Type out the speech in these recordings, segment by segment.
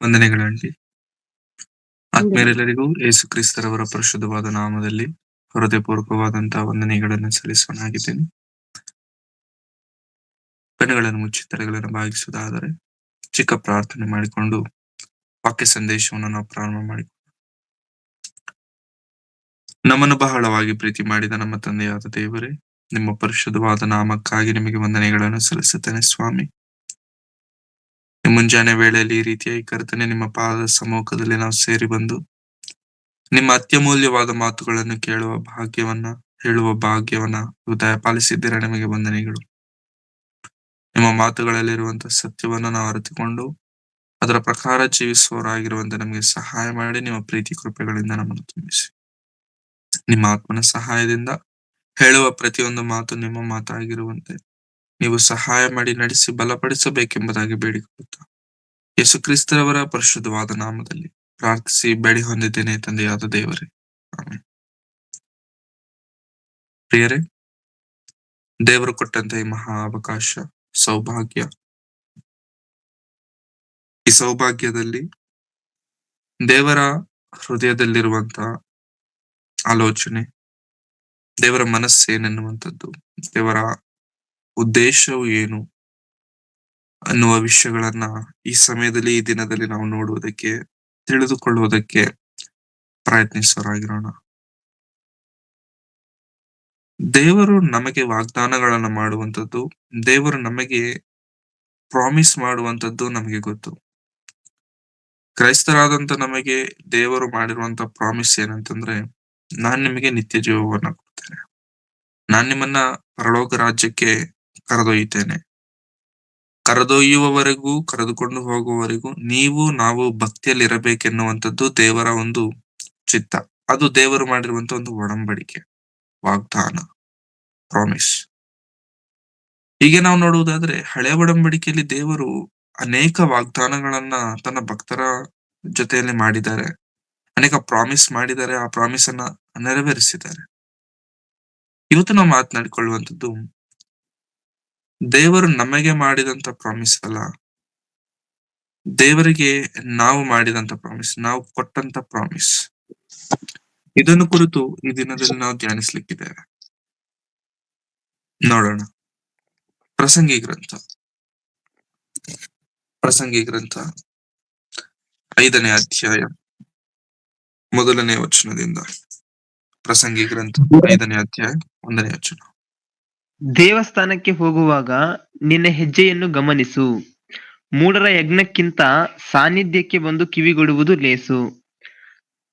ವಂದನೆಗಳಾಗಲಿ. ವಂದನೆ. ಆತ್ಮೀಯರೆಲ್ಲರಿಗೂ ಯೇಸು ಕ್ರಿಸ್ತರವರ ಪರಿಶುದ್ಧವಾದ ನಾಮದಲ್ಲಿ ಹೃದಯಪೂರ್ವಕವಾದಂತಹ ವಂದನೆಗಳನ್ನು ಸಲ್ಲಿಸೋನಾಗಿದ್ದೇನೆ. ಕಣ್ಣುಗಳನ್ನು ಮುಚ್ಚಿ ತಲೆಗಳನ್ನು ಭಾಗಿಸುವುದಾದರೆ ಚಿಕ್ಕ ಪ್ರಾರ್ಥನೆ ಮಾಡಿಕೊಂಡು ವಾಕ್ಯ ಸಂದೇಶವನ್ನು ನಾವು ಪ್ರಾರಂಭ ಮಾಡಿ. ನಮ್ಮನ್ನು ಬಹಳವಾಗಿ ಪ್ರೀತಿ ಮಾಡಿದ ನಮ್ಮ ತಂದೆಯಾದ ದೇವರೇ, ನಿಮ್ಮ ಪರಿಶುದ್ಧವಾದ ನಾಮಕ್ಕಾಗಿ ನಿಮಗೆ ವಂದನೆಗಳನ್ನು ಸಲ್ಲಿಸುತ್ತೇನೆ ಸ್ವಾಮಿ. ಮುಂಜಾನೆ ವೇಳೆಯಲ್ಲಿ ಈ ರೀತಿಯಾಗಿ ಕರ್ತನೆ ನಿಮ್ಮ ಪಾದ ಸಮ್ಮುಖದಲ್ಲಿ ನಾವು ಸೇರಿ ಬಂದು ನಿಮ್ಮ ಅತ್ಯಮೂಲ್ಯವಾದ ಮಾತುಗಳನ್ನು ಹೇಳುವ ಭಾಗ್ಯವನ್ನ ಹೃದಯ ಪಾಲಿಸಿದ್ದೀರ. ನಿಮಗೆ ವಂದನೆಗಳು. ನಿಮ್ಮ ಮಾತುಗಳಲ್ಲಿರುವಂತಹ ಸತ್ಯವನ್ನ ನಾವು ಅರಿತುಕೊಂಡು ಅದರ ಪ್ರಕಾರ ಜೀವಿಸುವವರಾಗಿರುವಂತೆ ನಮಗೆ ಸಹಾಯ ಮಾಡಿ ನಿಮ್ಮ ಪ್ರೀತಿ ಕೃಪೆಗಳಿಂದ ನಮ್ಮನ್ನು ತುಂಬಿಸಿ. ನಿಮ್ಮ ಆತ್ಮನ ಸಹಾಯದಿಂದ ಹೇಳುವ ಪ್ರತಿಯೊಂದು ಮಾತು ನಿಮ್ಮ ಮಾತಾಗಿರುವಂತೆ ನೀವು ಸಹಾಯ ಮಾಡಿ ನಡೆಸಿ ಬಲಪಡಿಸಬೇಕೆಂಬುದಾಗಿ ಬೇಡಿಕೊಳ್ಳುತ್ತಾ ಯೇಸು ಕ್ರಿಸ್ತರವರ ಪರಿಶುದ್ಧವಾದ ನಾಮದಲ್ಲಿ ಪ್ರಾರ್ಥಿಸಿ ಬೇಡಿ ಹೊಂದಿದ್ದೇನೆ ತಂದೆಯಾದ ದೇವರೇ, ಆಮೆನ್. ಪ್ರಿಯರೇ, ದೇವರು ಕೊಟ್ಟಂತ ಈ ಮಹಾ ಅವಕಾಶ, ಸೌಭಾಗ್ಯ, ಈ ಸೌಭಾಗ್ಯದಲ್ಲಿ ದೇವರ ಹೃದಯದಲ್ಲಿರುವಂತ ಆಲೋಚನೆ, ದೇವರ ಮನಸ್ಸೇನೆನ್ನುವಂಥದ್ದು, ದೇವರ ಉದ್ದೇಶವು ಏನು ಅನ್ನುವ ವಿಷಯಗಳನ್ನ ಈ ಸಮಯದಲ್ಲಿ, ಈ ದಿನದಲ್ಲಿ ನಾವು ನೋಡುವುದಕ್ಕೆ, ತಿಳಿದುಕೊಳ್ಳುವುದಕ್ಕೆ ಪ್ರಯತ್ನಿಸೋರಾಗಿರೋಣ. ದೇವರು ನಮಗೆ ವಾಗ್ದಾನಗಳನ್ನ ಮಾಡುವಂಥದ್ದು, ದೇವರು ನಮಗೆ ಪ್ರಾಮಿಸ್ ಮಾಡುವಂಥದ್ದು ನಮಗೆ ಗೊತ್ತು. ಕ್ರೈಸ್ತರಾದಂತ ನಮಗೆ ದೇವರು ಮಾಡಿರುವಂತ ಪ್ರಾಮಿಸ್ ಏನಂತಂದ್ರೆ, ನಾನ್ ನಿಮಗೆ ನಿತ್ಯ ಜೀವವನ್ನ ಕೊಡ್ತೇನೆ, ನಾನ್ ನಿಮ್ಮನ್ನ ಪರಲೋಕ ರಾಜ್ಯಕ್ಕೆ ಕರೆದೊಯ್ಯುತ್ತೇನೆ, ಕರೆದೊಯ್ಯುವವರೆಗೂ, ಕರೆದುಕೊಂಡು ಹೋಗುವವರೆಗೂ ನಾವು ಭಕ್ತಿಯಲ್ಲಿ ಇರಬೇಕೆನ್ನುವಂಥದ್ದು ದೇವರ ಒಂದು ಚಿತ್ತ. ಅದು ದೇವರು ಮಾಡಿರುವಂತ ಒಂದು ಒಡಂಬಡಿಕೆ, ವಾಗ್ದಾನ, ಪ್ರಾಮಿಸ್. ಹೀಗೆ ನಾವು ನೋಡುವುದಾದ್ರೆ ಹಳೆಯ ಒಡಂಬಡಿಕೆಯಲ್ಲಿ ದೇವರು ಅನೇಕ ವಾಗ್ದಾನಗಳನ್ನ ತನ್ನ ಭಕ್ತರ ಜೊತೆಯಲ್ಲಿ ಮಾಡಿದ್ದಾರೆ, ಅನೇಕ ಪ್ರಾಮಿಸ್ ಮಾಡಿದ್ದಾರೆ, ಆ ಪ್ರಾಮಿಸ್ ಅನ್ನ ನೆರವೇರಿಸಿದ್ದಾರೆ. ಇವತ್ತು ನಾವು ಮಾತನಾಡಿಕೊಳ್ಳುವಂಥದ್ದು ದೇವರು ನಮಗೆ ಮಾಡಿದಂತ ಪ್ರಾಮಿಸ್ ಅಲ್ಲ, ದೇವರಿಗೆ ನಾವು ಮಾಡಿದಂತ ಪ್ರಾಮಿಸ್, ನಾವು ಕೊಟ್ಟಂತ ಪ್ರಾಮಿಸ್. ಇದನ್ನು ಕುರಿತು ಈ ದಿನದಲ್ಲಿ ನಾವು ಧ್ಯಾನಿಸ್ಲಿಕ್ಕಿದ್ದೇವೆ. ನೋಡೋಣ. ಪ್ರಸಂಗಿ ಗ್ರಂಥ 5ನೇ ಅಧ್ಯಾಯ 1ನೇ ವಚನದಿಂದ. ಪ್ರಸಂಗಿ ಗ್ರಂಥ 5ನೇ ಅಧ್ಯಾಯ 1ನೇ ವಚನ. ದೇವಸ್ಥಾನಕ್ಕೆ ಹೋಗುವಾಗ ನಿನ್ನ ಹೆಜ್ಜೆಯನ್ನು ಗಮನಿಸು. ಮೂಢರ ಯಜ್ಞಕ್ಕಿಂತ ಸಾನ್ನಿಧ್ಯಕ್ಕೆ ಬಂದು ಕಿವಿಗೊಡುವುದು ಲೇಸು.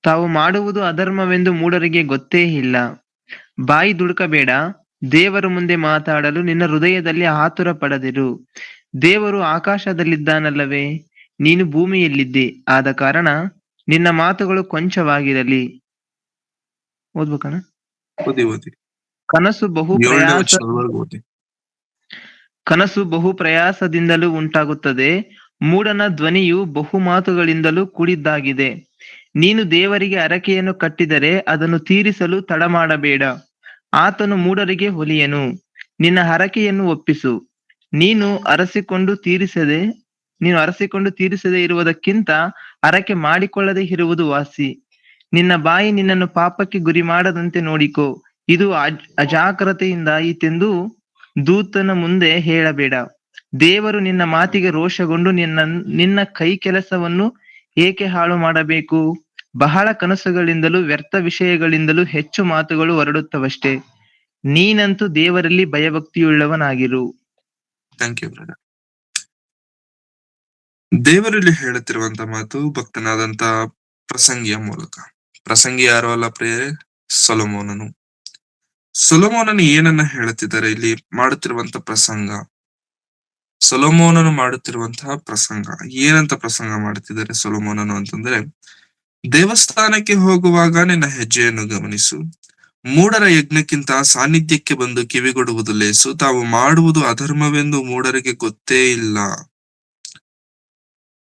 ತಾವು ಮಾಡುವುದು ಅಧರ್ಮವೆಂದು ಮೂಢರಿಗೆ ಗೊತ್ತೇ ಇಲ್ಲ. ಬಾಯಿ ದುಡುಕಬೇಡ. ದೇವರ ಮುಂದೆ ಮಾತಾಡಲು ನಿನ್ನ ಹೃದಯದಲ್ಲಿ ಆತುರ ಪಡದಿರು. ದೇವರು ಆಕಾಶದಲ್ಲಿದ್ದಾನಲ್ಲವೇ, ನೀನು ಭೂಮಿಯಲ್ಲಿದ್ದೆ. ಆದ ಕಾರಣ ನಿನ್ನ ಮಾತುಗಳು ಕೊಂಚವಾಗಿರಲಿ. ಓದ್ಬೇಕಣ್ಣ? ಓದಿ. ಕನಸು ಬಹು ಪ್ರಯಾಸದಿಂದಲೂ ಉಂಟಾಗುತ್ತದೆ. ಮೂಢನ ಧ್ವನಿಯು ಬಹು ಮಾತುಗಳಿಂದಲೂ ಕೂಡಿದ್ದಾಗಿದೆ. ನೀನು ದೇವರಿಗೆ ಹರಕೆಯನ್ನು ಕಟ್ಟಿದರೆ ಅದನ್ನು ತೀರಿಸಲು ತಡ ಮಾಡಬೇಡ. ಆತನು ಮೂಢರಿಗೆ ಹೊಲಿಯನು. ನಿನ್ನ ಹರಕೆಯನ್ನು ಒಪ್ಪಿಸು. ನೀನು ಅರಸಿಕೊಂಡು ತೀರಿಸದೆ ಇರುವುದಕ್ಕಿಂತ ಹರಕೆ ಮಾಡಿಕೊಳ್ಳದೆ ಇರುವುದು ವಾಸಿ. ನಿನ್ನ ಬಾಯಿ ನಿನ್ನನ್ನು ಪಾಪಕ್ಕೆ ಗುರಿ ಮಾಡದಂತೆ ನೋಡಿಕೋ. ಇದು ಅಜಾಗ್ರತೆಯಿಂದಾಯಿತೆಂದು ದೂತನ ಮುಂದೆ ಹೇಳಬೇಡ. ದೇವರು ನಿನ್ನ ಮಾತಿಗೆ ರೋಷಗೊಂಡು ನಿನ್ನ ಕೈ ಕೆಲಸವನ್ನು ಏಕೆ ಹಾಳು ಮಾಡಬೇಕು? ಬಹಳ ಕನಸುಗಳಿಂದಲೂ ವ್ಯರ್ಥ ವಿಷಯಗಳಿಂದಲೂ ಹೆಚ್ಚು ಮಾತುಗಳು ಹೊರಡುತ್ತವಷ್ಟೇ. ನೀನಂತೂ ದೇವರಲ್ಲಿ ಭಯಭಕ್ತಿಯುಳ್ಳವನಾಗಿರು. Thank you brother. ದೇವರಲ್ಲಿ ಹೇಳುತ್ತಿರುವಂತ ಮಾತು ಭಕ್ತನಾದಂತ ಪ್ರಸಂಗಿಯ ಮೂಲಕ. ಪ್ರಸಂಗಿ ಯಾರು ಅಲ್ಲ ಪ್ರಿಯರೇ, ಸೊಲೊಮೋನನು. ಸೊಲೊಮೋನನು ಏನನ್ನ ಹೇಳುತ್ತಿದ್ದಾರೆ ಇಲ್ಲಿ? ಸೊಲೊಮೋನನು ಮಾಡುತ್ತಿರುವಂತಹ ಪ್ರಸಂಗ ಏನಂತ ಪ್ರಸಂಗ ಮಾಡುತ್ತಿದ್ದಾರೆ ಸೊಲೊಮೋನನು ಅಂತಂದ್ರೆ, ದೇವಸ್ಥಾನಕ್ಕೆ ಹೋಗುವಾಗ ನಿನ್ನ ಹೆಜ್ಜೆಯನ್ನು ಗಮನಿಸು. ಮೂಢರ ಯಜ್ಞಕ್ಕಿಂತ ಸಾನ್ನಿಧ್ಯಕ್ಕೆ ಬಂದು ಕಿವಿಗೊಡುವುದು ಲೇಸು. ತಾವು ಮಾಡುವುದು ಅಧರ್ಮವೆಂದು ಮೂಢರಿಗೆ ಗೊತ್ತೇ ಇಲ್ಲ.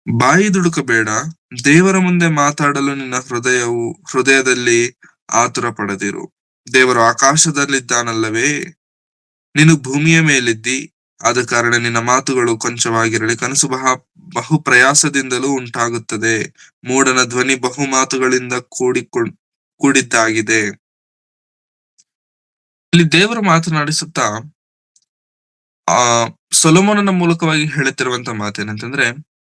ಬಾಯಿ ದುಡುಕಬೇಡ. ದೇವರ ಮುಂದೆ ಮಾತಾಡಲು ನಿನ್ನ ಹೃದಯದಲ್ಲಿ ಆತುರ ಪಡದಿರು. ದೇವರು ಆಕಾಶದಲ್ಲಿದ್ದಾನಲ್ಲವೇ, ನೀನು ಭೂಮಿಯ ಮೇಲಿದ್ದಿ. ಆದ ಕಾರಣ ನಿನ್ನ ಮಾತುಗಳು ಕೊಂಚವಾಗಿರಲಿ. ಕನಸು ಬಹು ಪ್ರಯಾಸದಿಂದಲೂ ಉಂಟಾಗುತ್ತದೆ. ಮೂಢನ ಧ್ವನಿ ಬಹು ಮಾತುಗಳಿಂದ ಕೂಡಿದ್ದಾಗಿದೆ. ಇಲ್ಲಿ ದೇವರು ಮಾತನಾಡಿಸುತ್ತಾ ಆ ಸೊಲೊಮೋನನ ಮೂಲಕವಾಗಿ ಹೇಳುತ್ತಿರುವಂತ ಮಾತೇನಂತಂದ್ರೆ,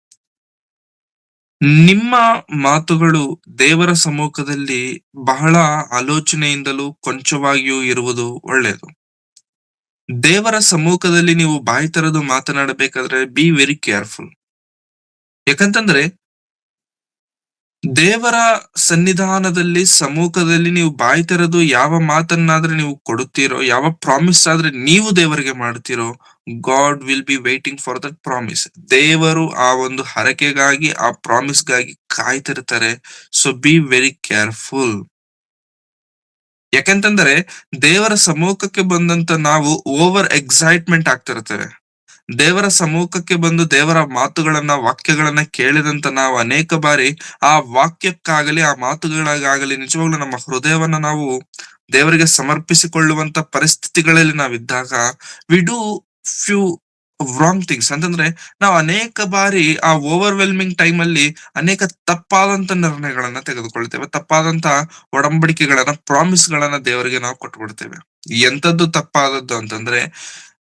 ನಿಮ್ಮ ಮಾತುಗಳು ದೇವರ ಸಮ್ಮುಖದಲ್ಲಿ ಬಹಳ ಆಲೋಚನೆಯಿಂದಲೂ ಕೊಂಚವಾಗಿಯೂ ಇರುವುದು ಒಳ್ಳೆಯದು. ದೇವರ ಸಮ್ಮುಖದಲ್ಲಿ ನೀವು ಬಾಯಿ ತೆರೆದು ಮಾತನಾಡಬೇಕಾದ್ರೆ ಬಿ ವೆರಿ ಕೇರ್ಫುಲ್. ಯಾಕಂತಂದ್ರೆ ದೇವರ ಸನ್ನಿಧಾನದಲ್ಲಿ ಸಮ್ಮುಖದಲ್ಲಿ ನೀವು ಬಾಯಿ ತೆರೆದು ಯಾವ ಮಾತನ್ನಾದ್ರೆ ನೀವು ಕೊಡುತ್ತೀರೋ, ಯಾವ ಪ್ರಾಮಿಸ್ ಆದ್ರೆ ನೀವು ದೇವರಿಗೆ ಮಾಡ್ತೀರೋ, God will be waiting for that promise. ದೇವರು ಆ ಒಂದು ಹರಕೆಗಾಗಿ, ಆ ಪ್ರಾಮಿಸ್ಗಾಗಿ ಕಾಯ್ತಿರ್ತಾರೆ. So be very careful. ಯಾಕೆಂತಂದ್ರೆ ದೇವರ ಸಮ್ಮುಖಕ್ಕೆ ಬಂದಂತ ನಾವು ಓವರ್ ಎಕ್ಸೈಟ್ಮೆಂಟ್ ಆಗ್ತಿರ್ತೇವೆ. ದೇವರ ಸಮ್ಮುಖಕ್ಕೆ ಬಂದು ದೇವರ ಮಾತುಗಳನ್ನ, ವಾಕ್ಯಗಳನ್ನ ಕೇಳಿದಂತ ನಾವು ಅನೇಕ ಬಾರಿ ಆ ವಾಕ್ಯಕ್ಕಾಗಲಿ, ಆ ಮಾತುಗಳಿಗಾಗಲಿ ನಿಜವಾಗ್ಲೂ ನಮ್ಮ ಹೃದಯವನ್ನ ನಾವು ದೇವರಿಗೆ ಸಮರ್ಪಿಸಿಕೊಳ್ಳುವಂತ ಪರಿಸ್ಥಿತಿಗಳಲ್ಲಿ ನಾವಿದ್ದಾಗ we do few wrong things. ಅಂತಂದ್ರೆ ನಾವು ಅನೇಕ ಬಾರಿ ಆ ಓವರ್ವೆಲ್ಮಿಂಗ್ ಟೈಮ್ ಅಲ್ಲಿ ಅನೇಕ ತಪ್ಪಾದಂತ ನಿರ್ಣಯಗಳನ್ನ ತೆಗೆದುಕೊಳ್ತೇವೆ. ತಪ್ಪಾದಂತ ಒಡಂಬಡಿಕೆಗಳನ್ನ, ಪ್ರಾಮಿಸ್ ಗಳನ್ನ ದೇವರಿಗೆ ನಾವು ಕೊಟ್ಬಿಡ್ತೇವೆ. ಎಂತದ್ದು ತಪ್ಪಾದದ್ದು ಅಂತಂದ್ರೆ,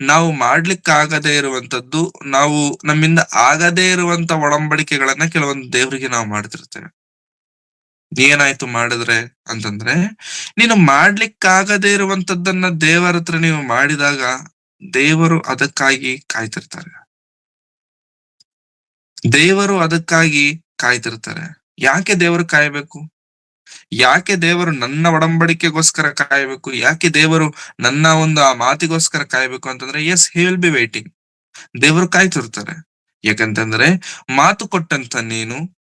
ನಾವು ಮಾಡ್ಲಿಕ್ಕಾಗದೇ ಇರುವಂತದ್ದು, ನಾವು ನಮ್ಮಿಂದ ಆಗದೇ ಇರುವಂತ ಒಡಂಬಡಿಕೆಗಳನ್ನ ಕೆಲವೊಂದು ದೇವರಿಗೆ ನಾವು ಮಾಡ್ತಿರ್ತೇವೆ. ಏನಾಯ್ತು ಮಾಡಿದ್ರೆ ಅಂತಂದ್ರೆ, ನೀನು ಮಾಡ್ಲಿಕ್ಕಾಗದೇ ಇರುವಂತದ್ದನ್ನ ದೇವರ ಹತ್ರ ನೀವು ಮಾಡಿದಾಗ ದೇವರು ಅದಕ್ಕಾಗಿ ಕಾಯ್ತಿರ್ತಾರೆ. ದೇವರು ಅದಕ್ಕಾಗಿ ಕಾಯ್ತಿರ್ತಾರೆ. ಯಾಕೆ ದೇವರು ಕಾಯ್ಬೇಕು? ಯಾಕೆ ದೇವರು ನನ್ನ ಒಡಂಬಡಿಕೆಗೋಸ್ಕರ ಕಾಯ್ಬೇಕು? ಯಾಕೆ ದೇವರು ನನ್ನ ಒಂದು ಆ ಮಾತಿಗೋಸ್ಕರ ಕಾಯ್ಬೇಕು ಅಂತಂದ್ರೆ, yes he will be waiting. ದೇವರು ಕಾಯ್ತಿರ್ತಾರೆ. ಯಾಕಂತಂದ್ರೆ ಮಾತು ಕೊಟ್ಟಂತ ನೀನು,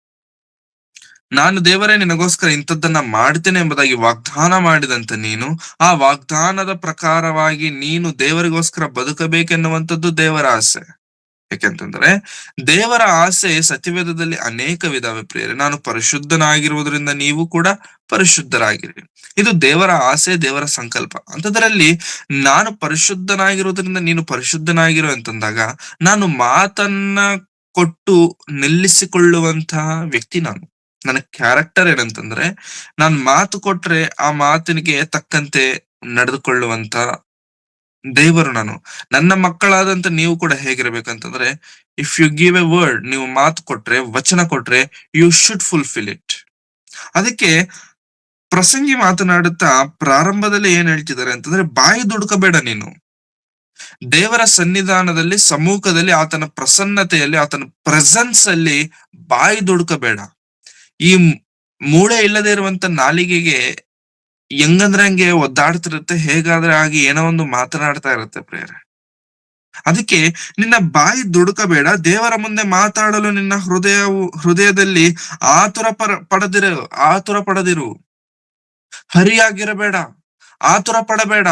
ನಾನು ದೇವರೇ ನಿನಗೋಸ್ಕರ ಇಂಥದ್ದನ್ನ ಮಾಡ್ತೇನೆ ಎಂಬುದಾಗಿ ವಾಗ್ದಾನ ಮಾಡಿದಂತ ನೀನು, ಆ ವಾಗ್ದಾನದ ಪ್ರಕಾರವಾಗಿ ನೀನು ದೇವರಿಗೋಸ್ಕರ ಬದುಕಬೇಕೆನ್ನುವಂಥದ್ದು ದೇವರ ಆಸೆ. ಯಾಕೆಂತಂದ್ರೆ ದೇವರ ಆಸೆ ಸತ್ಯವೇದದಲ್ಲಿ ಅನೇಕ ವಿಧವೇ ಪ್ರಿಯರೇ. ನಾನು ಪರಿಶುದ್ಧನಾಗಿರುವುದರಿಂದ ನೀವು ಕೂಡ ಪರಿಶುದ್ಧರಾಗಿರಿ. ಇದು ದೇವರ ಆಸೆ, ದೇವರ ಸಂಕಲ್ಪ. ಅಂತದ್ರಲ್ಲಿ ನಾನು ಪರಿಶುದ್ಧನಾಗಿರುವುದರಿಂದ ನೀನು ಪರಿಶುದ್ಧನಾಗಿರು ಅಂತಂದಾಗ, ನಾನು ಮಾತನ್ನ ಕೊಟ್ಟು ನಿಲ್ಲಿಸಿಕೊಳ್ಳುವಂತಹ ವ್ಯಕ್ತಿ ನಾನು. ನನ್ನ ಕ್ಯಾರೆಕ್ಟರ್ ಏನಂತಂದ್ರೆ, ನಾನ್ ಮಾತು ಕೊಟ್ರೆ ಆ ಮಾತಿನಿಗೆ ತಕ್ಕಂತೆ ನಡೆದುಕೊಳ್ಳುವಂತ ದೇವರು ನಾನು. ನನ್ನ ಮಕ್ಕಳಾದಂತ ನೀವು ಕೂಡ ಹೇಗಿರ್ಬೇಕಂತಂದ್ರೆ, if you give a word, ನೀವು ಮಾತು ಕೊಟ್ರೆ, ವಚನ ಕೊಟ್ರೆ, ಯು ಶುಡ್ ಫುಲ್ಫಿಲ್ ಇಟ್. ಅದಕ್ಕೆ ಪ್ರಸಂಗಿ ಮಾತನಾಡುತ್ತಾ ಪ್ರಾರಂಭದಲ್ಲಿ ಏನ್ ಹೇಳ್ತಿದ್ದಾರೆ ಅಂತಂದ್ರೆ, ಬಾಯಿ ದುಡುಕಬೇಡ ನೀನು. ದೇವರ ಸನ್ನಿಧಾನದಲ್ಲಿ, ಸಮ್ಮುಖದಲ್ಲಿ, ಆತನ ಪ್ರಸನ್ನತೆಯಲ್ಲಿ, ಆತನ ಪ್ರೆಸೆನ್ಸ್ ಅಲ್ಲಿ ಬಾಯಿ ದುಡುಕಬೇಡ. ಈ ಮೂಳೆ ಇಲ್ಲದೆ ಇರುವಂತ ನಾಲಿಗೆಗೆ ಹೆಂಗಂದ್ರೆ ಹಂಗೆ ಒದ್ದಾಡ್ತಿರುತ್ತೆ, ಹೇಗಾದ್ರೆ ಆಗಿ ಏನೋ ಒಂದು ಮಾತನಾಡ್ತಾ ಇರುತ್ತೆ ಪ್ರೇಯರ್. ಅದಕ್ಕೆ ನಿನ್ನ ಬಾಯಿ ದುಡುಕಬೇಡ. ದೇವರ ಮುಂದೆ ಮಾತಾಡಲು ನಿನ್ನ ಹೃದಯದಲ್ಲಿ ಆತುರ ಪಡದಿರು. ಹರಿಯಾಗಿರಬೇಡ, ಆತುರ ಪಡಬೇಡ.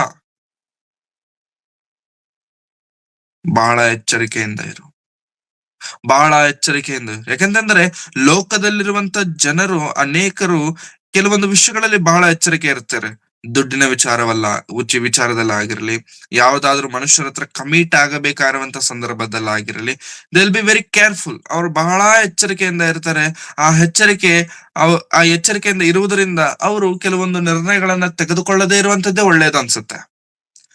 ಬಹಳ ಎಚ್ಚರಿಕೆಯಿಂದ ಇರು. ಬಹಳ ಎಚ್ಚರಿಕೆಯಿಂದ. ಯಾಕಂತಂದ್ರೆ ಲೋಕದಲ್ಲಿರುವಂತ ಜನರು ಅನೇಕರು ಕೆಲವೊಂದು ವಿಷಯಗಳಲ್ಲಿ ಬಹಳ ಎಚ್ಚರಿಕೆ ಇರ್ತಾರೆ. ದುಡ್ಡಿನ ವಿಚಾರವಲ್ಲ, ವಿಚಾರದಲ್ಲಿ ಆಗಿರಲಿ, ಯಾವ್ದಾದ್ರು ಮನುಷ್ಯರ ಹತ್ರ ಕಮಿಟ್ ಆಗಬೇಕಾಗಿರುವಂತ ಸಂದರ್ಭದಲ್ಲಿ ಆಗಿರಲಿ, they will be very careful. ಅವರು ಬಹಳ ಎಚ್ಚರಿಕೆಯಿಂದ ಇರ್ತಾರೆ. ಆ ಎಚ್ಚರಿಕೆಯಿಂದ ಇರುವುದರಿಂದ ಅವರು ಕೆಲವೊಂದು ನಿರ್ಣಯಗಳನ್ನ ತೆಗೆದುಕೊಳ್ಳದೇ ಇರುವಂತದ್ದೇ ಒಳ್ಳೇದು ಅನ್ಸುತ್ತೆ.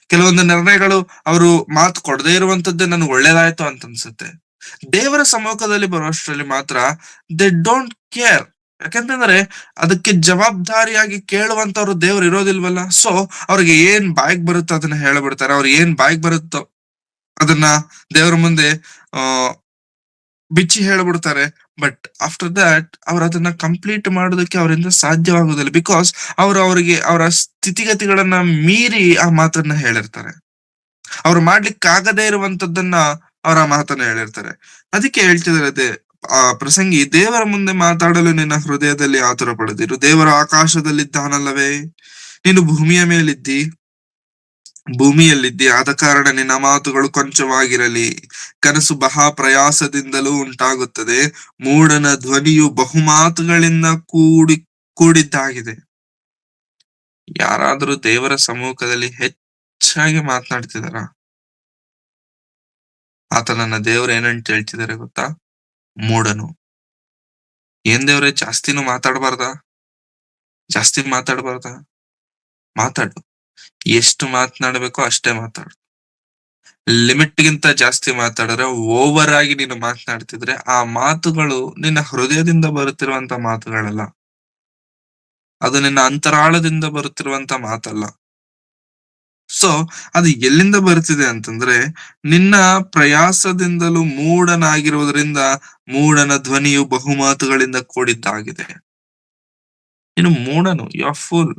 ಕೆಲವೊಂದು ನಿರ್ಣಯಗಳು ಅವರು ಮಾತು ಕೊಡದೇ ಇರುವಂತದ್ದೇ ನನ್ಗೆ ಒಳ್ಳೇದಾಯ್ತು ಅಂತ ಅನ್ಸುತ್ತೆ. ದೇವರ ಸಮ್ಮುಖದಲ್ಲಿ ಬರುವಷ್ಟರಲ್ಲಿ ಮಾತ್ರ ದೇ ಡೋಂಟ್ ಕೇರ್. ಯಾಕಂತಂದ್ರೆ ಅದಕ್ಕೆ ಜವಾಬ್ದಾರಿಯಾಗಿ ಕೇಳುವಂತವ್ರು ದೇವ್ರು ಇರೋದಿಲ್ವಲ್ಲ. ಸೊ ಅವ್ರಿಗೆ ಏನ್ ಬಾಯಿಗೆ ಬರುತ್ತೋ ಅದನ್ನ ಹೇಳ್ಬಿಡ್ತಾರೆ. ಅವ್ರಿಗೆ ಏನ್ ಬಾಯಿಗೆ ಬರುತ್ತೋ ಅದನ್ನ ದೇವರ ಮುಂದೆ ಆ ಬಿಚ್ಚಿ ಹೇಳ್ಬಿಡ್ತಾರೆ. ಬಟ್ ಆಫ್ಟರ್ ದಟ್ ಅವ್ರು ಅದನ್ನ ಕಂಪ್ಲೀಟ್ ಮಾಡೋದಕ್ಕೆ ಅವರಿಂದ ಸಾಧ್ಯವಾಗುದಿಲ್ಲ. ಬಿಕಾಸ್ ಅವರಿಗೆ ಅವರ ಸ್ಥಿತಿಗತಿಗಳನ್ನ ಮೀರಿ ಆ ಮಾತನ್ನ ಹೇಳಿರ್ತಾರೆ. ಅವ್ರು ಮಾಡ್ಲಿಕ್ಕಾಗದೇ ಇರುವಂತದ್ದನ್ನ ಅವ್ರ ಆ ಮಾತನ್ನ ಹೇಳಿರ್ತಾರೆ. ಅದಕ್ಕೆ ಹೇಳ್ತಿದಾರೆ ಆ ಪ್ರಸಂಗಿ, ದೇವರ ಮುಂದೆ ಮಾತಾಡಲು ನಿನ್ನ ಹೃದಯದಲ್ಲಿ ಆತುರ ಪಡೆದಿರು. ದೇವರ ಆಕಾಶದಲ್ಲಿದ್ದಾನಲ್ಲವೇ, ನೀನು ಭೂಮಿಯಲ್ಲಿದ್ದಿ. ಆದ ಕಾರಣ ನಿನ್ನ ಮಾತುಗಳು ಕೊಂಚವಾಗಿರಲಿ. ಕನಸು ಪ್ರಯಾಸದಿಂದಲೂ ಉಂಟಾಗುತ್ತದೆ. ಮೂಢನ ಧ್ವನಿಯು ಬಹುಮಾತುಗಳಿಂದ ಕೂಡಿದ್ದಾಗಿದೆ. ಯಾರಾದ್ರೂ ದೇವರ ಸಮ್ಮುಖದಲ್ಲಿ ಹೆಚ್ಚಾಗಿ ಮಾತನಾಡ್ತಿದಾರ? ಆತನನ್ನ ದೇವ್ರು ಏನಂತ ಹೇಳ್ತಿದಾರೆ ಗೊತ್ತಾ? ಮೂಢನು. ಏನ್ ದೇವ್ರೆ ಜಾಸ್ತಿನೂ ಮಾತಾಡ್ಬಾರ್ದಾ? ಜಾಸ್ತಿ ಮಾತಾಡ್ಬಾರ್ದಾ? ಮಾತಾಡು. ಎಷ್ಟು ಮಾತನಾಡ್ಬೇಕೋ ಅಷ್ಟೇ ಮಾತಾಡು. ಲಿಮಿಟ್ ಗಿಂತ ಜಾಸ್ತಿ ಮಾತಾಡಿದ್ರೆ, ಓವರ್ ಆಗಿ ನೀನು ಮಾತನಾಡ್ತಿದ್ರೆ ಆ ಮಾತುಗಳು ನಿನ್ನ ಹೃದಯದಿಂದ ಬರುತ್ತಿರುವಂತ ಮಾತುಗಳಲ್ಲ. ಅದು ನಿನ್ನ ಅಂತರಾಳದಿಂದ ಬರುತ್ತಿರುವಂತ ಮಾತಲ್ಲ. ಸೊ ಅದು ಎಲ್ಲಿಂದ ಬರ್ತಿದೆ ಅಂತಂದ್ರೆ, ನಿನ್ನ ಪ್ರಯಾಸದಿಂದಲೂ ಮೂಢನಾಗಿರುವುದರಿಂದ ಮೂಢನ ಧ್ವನಿಯು ಬಹುಮಾತುಗಳಿಂದ ಕೂಡಿದ್ದಾಗಿದೆ. ನೀನು ಮೂಢನು, ಯು ಆರ್ ಫೂಲ್.